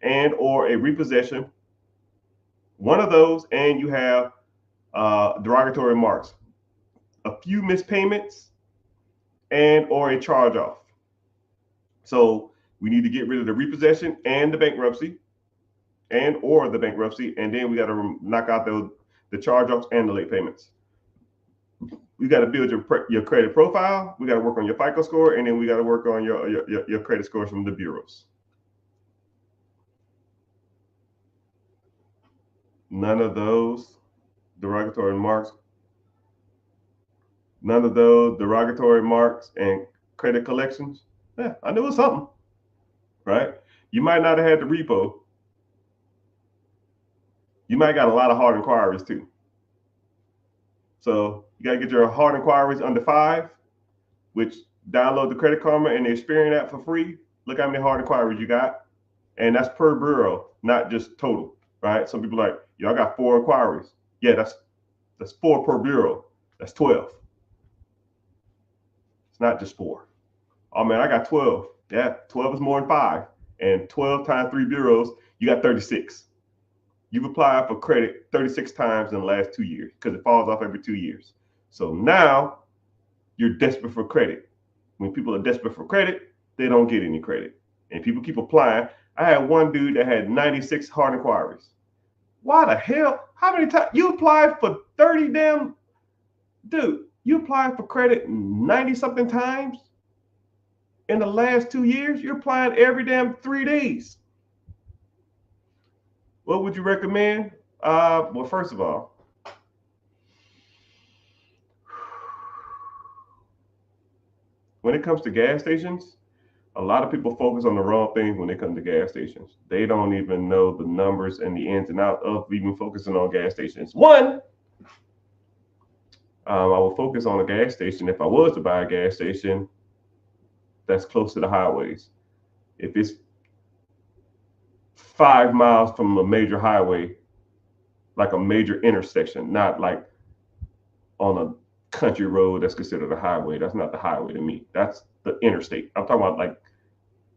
and or a repossession, one of those, and you have derogatory marks, a few missed payments, and or a charge off. So we need to get rid of the repossession and the bankruptcy, and or the bankruptcy, and then we got to knock out the charge offs and the late payments. We got to build your credit profile. We got to work on your FICO score, and then we got to work on your credit scores from the bureaus. None of those derogatory marks. None of those derogatory marks and credit collections. Yeah, I knew it was something, right? You might not have had the repo. You might got a lot of hard inquiries too. So you got to get your hard inquiries under 5, which download the Credit Karma and the Experian app for free. Look how many hard inquiries you got. And that's per bureau, not just total, right? Some people are like, I got 4 inquiries. Yeah, that's 4 per bureau. That's 12. It's not just 4. Oh man, I got 12. Yeah, 12 is more than 5. And 12 times 3 bureaus, you got 36. You've applied for credit 36 times in the last 2 years because it falls off every 2 years. So now you're desperate for credit. When people are desperate for credit, they don't get any credit. And people keep applying. I had one dude that had 96 hard inquiries. Why the hell? How many times? You applied for 30 damn... Dude, you applied for credit 90 something times in the last 2 years? You're applying every damn 3 days. What would you recommend? Well, first of all, when it comes to gas stations, a lot of people focus on the wrong things when it comes to gas stations. They don't even know the numbers and the ins and outs of even focusing on gas stations. One, I would focus on a gas station if I was to buy a gas station that's close to the highways. If it's 5 miles from a major highway, like a major intersection, not like on a country road that's considered a highway. That's not the highway to me. That's the interstate. I'm talking about like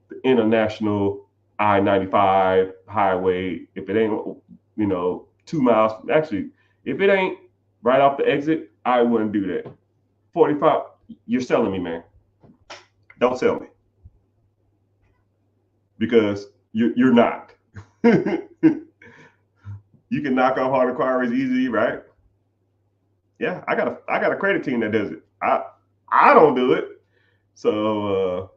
the international I-95 highway. If it ain't, 2 miles, actually, if it ain't right off the exit, I wouldn't do that. 45, you're selling me, man. Don't sell me. Because you're not. You can knock off hard inquiries easy, right? Yeah, I got a credit team that does it. I don't do it. So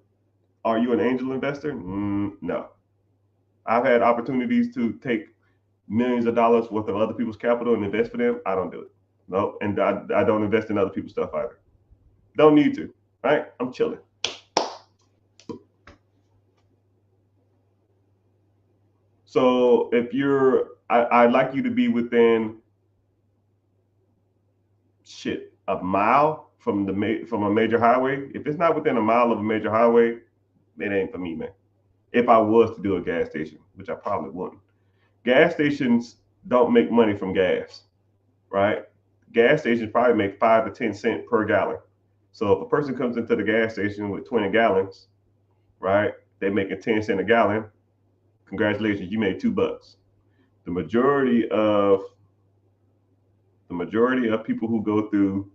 are you an angel investor? No. I've had opportunities to take millions of dollars worth of other people's capital and invest for them. I don't do it. No, and I don't invest in other people's stuff either. Don't need to. Right? I'm chilling. So if I'd like you to be within a mile from a major highway. If it's not within a mile of a major highway, it ain't for me, man. If I was to do a gas station, which I probably wouldn't. Gas stations don't make money from gas, right? Gas stations probably make 5 to 10 cents per gallon. So if a person comes into the gas station with 20 gallons, right, they're making 10 cents a gallon. Congratulations, you made $2. The majority of people who go through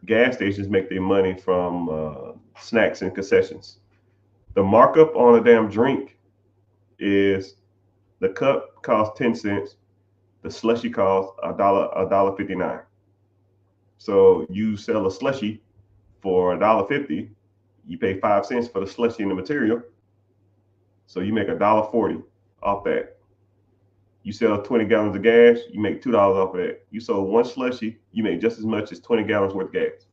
gas stations make their money from snacks and concessions. The markup on a damn drink is the cup costs 10 cents, the slushy costs $1.59. So you sell a slushy for $1.50, you pay 5 cents for the slushy and the material, so you make $1.40 off that. You sell 20 gallons of gas, you make $2 off of that. You sold one slushy, you make just as much as 20 gallons worth of gas.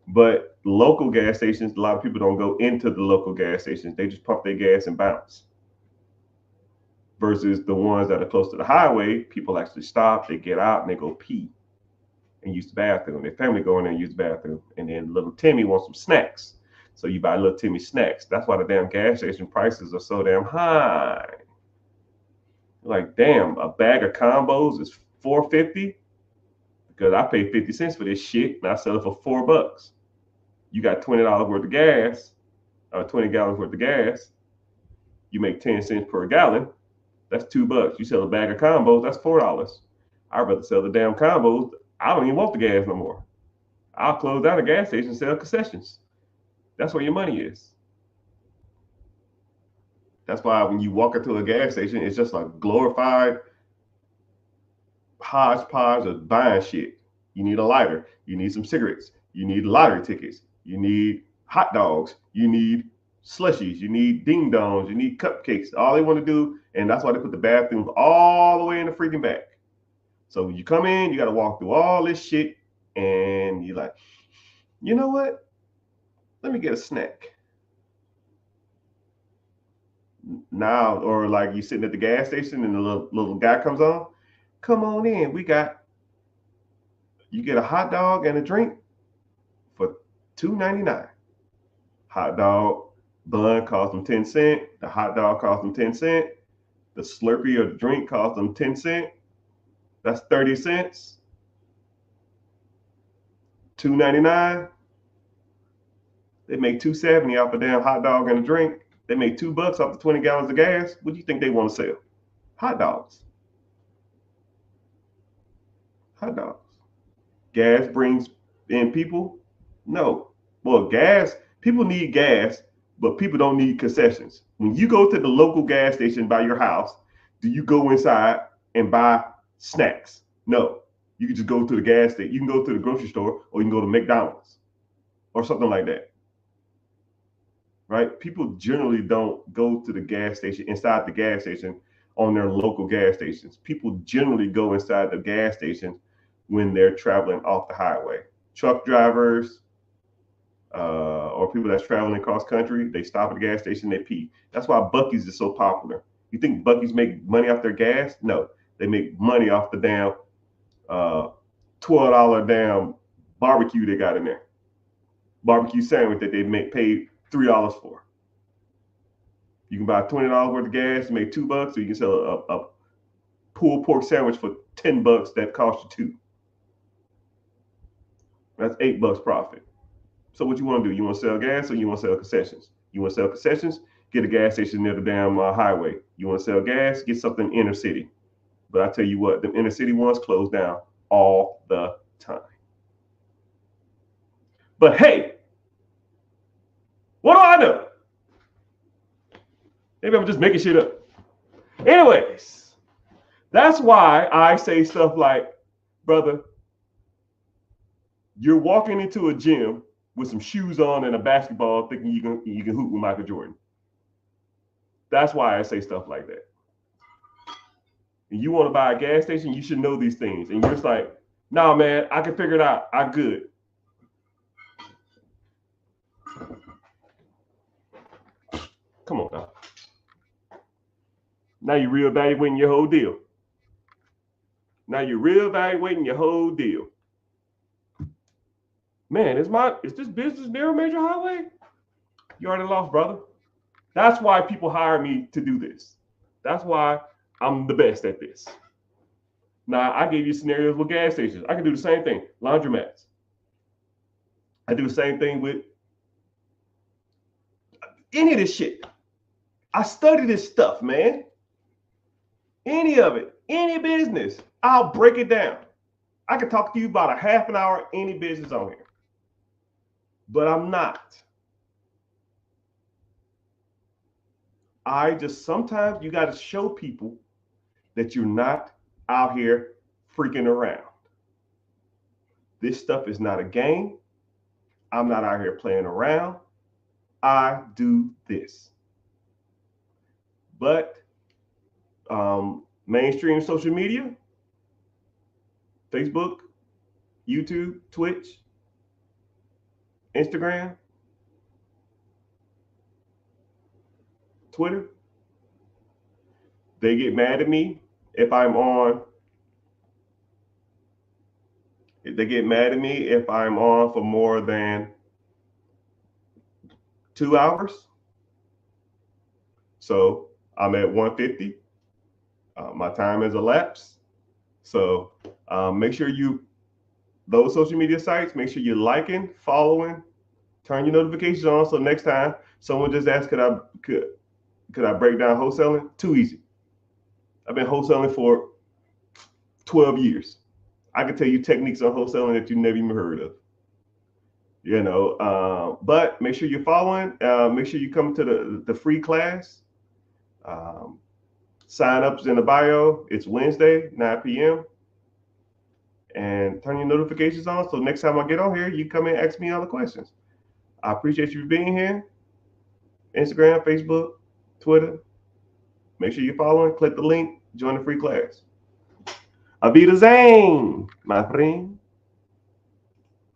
But local gas stations, a lot of people don't go into the local gas stations. They just pump their gas and bounce. Versus the ones that are close to the highway, people actually stop, they get out, and they go pee and use the bathroom. Their family go in there and use the bathroom. And then little Timmy wants some snacks. So you buy little Timmy snacks. That's why the damn gas station prices are so damn high. Like, damn, a bag of combos is $4.50 because I pay 50 cents for this shit and I sell it for $4. You got $20 worth of gas, or 20 gallons worth of gas. You make 10 cents per gallon. That's $2. You sell a bag of combos, that's $4. I'd rather sell the damn combos. I don't even want the gas no more. I'll close down the gas station and sell concessions. That's where your money is. That's why when you walk into a gas station, it's just like glorified hodgepodge of buying shit. You need a lighter. You need some cigarettes. You need lottery tickets. You need hot dogs. You need slushies. You need ding dongs. You need cupcakes. All they want to do, and that's why they put the bathrooms all the way in the freaking back. So when you come in, you got to walk through all this shit, and you're like, you know what? Let me get a snack. Now, or like you sitting at the gas station and the little guy comes on, come on in. You get a hot dog and a drink for $2.99. Hot dog bun costs them 10 cents. The hot dog costs them 10 cents. The Slurpee or the drink costs them 10 cents. That's 30 cents. $2.99. They make $2.70 off a damn hot dog and a drink. They make $2 off the 20 gallons of gas. What do you think they want to sell? Hot dogs. Hot dogs. Gas brings in people? No. Well, people need gas, but people don't need concessions. When you go to the local gas station by your house, do you go inside and buy snacks? No. You can just go to the gas station. You can go to the grocery store, or you can go to McDonald's or something like that. Right? People generally don't go to the gas station, inside the gas station, on their local gas stations. People generally go inside the gas station when they're traveling off the highway. Truck drivers, or people that's traveling cross country, they stop at the gas station, they pee. That's why Buc-ee's is so popular. You think Buc-ee's make money off their gas? No, they make money off the damn $12 damn barbecue they got in there. barbecue sandwich that they paid $3 for. You can buy $20 worth of gas and make $2, so you can sell a pulled pork sandwich for $10 that costs you $2. That's $8 profit. So what you want to do? You want to sell gas or you want to sell concessions? You want to sell concessions? Get a gas station near the damn highway. You want to sell gas? Get something inner city. But I tell you what, the inner city ones close down all the time. But hey, what do I know? Maybe I'm just making shit up. Anyways, that's why I say stuff like, brother, you're walking into a gym with some shoes on and a basketball thinking you can hoop with Michael Jordan. That's why I say stuff like that. And you want to buy a gas station, you should know these things. And you're just like, nah, man, I can figure it out. I'm good. Come on now. Now you're reevaluating your whole deal. Man, is this business near a major highway? You already lost, brother. That's why people hire me to do this. That's why I'm the best at this. Now, I gave you scenarios with gas stations. I can do the same thing. Laundromats. I do the same thing with any of this shit. I study this stuff, man. Any of it, any business, I'll break it down. I can talk to you about a half an hour, any business on here. But I'm not. Sometimes you got to show people that you're not out here freaking around. This stuff is not a game. I'm not out here playing around. I do this. But mainstream social media, Facebook, YouTube, Twitch, Instagram, Twitter, they get mad at me if I'm on. They get mad at me if I'm on for more than 2 hours. So I'm at 150. My time has elapsed. So make sure those social media sites, make sure you're liking, following, turn your notifications on. So next time someone just asked, could I break down wholesaling? Too easy. I've been wholesaling for 12 years. I can tell you techniques on wholesaling that you never even heard of. But make sure you're following. Make sure you come to the free class. Sign up's in the bio. It's Wednesday, 9 p.m. And turn your notifications on. So next time I get on here, you come and ask me all the questions. I appreciate you being here. Instagram, Facebook, Twitter. Make sure you're following. Click the link. Join the free class. Avida Zane, my friend.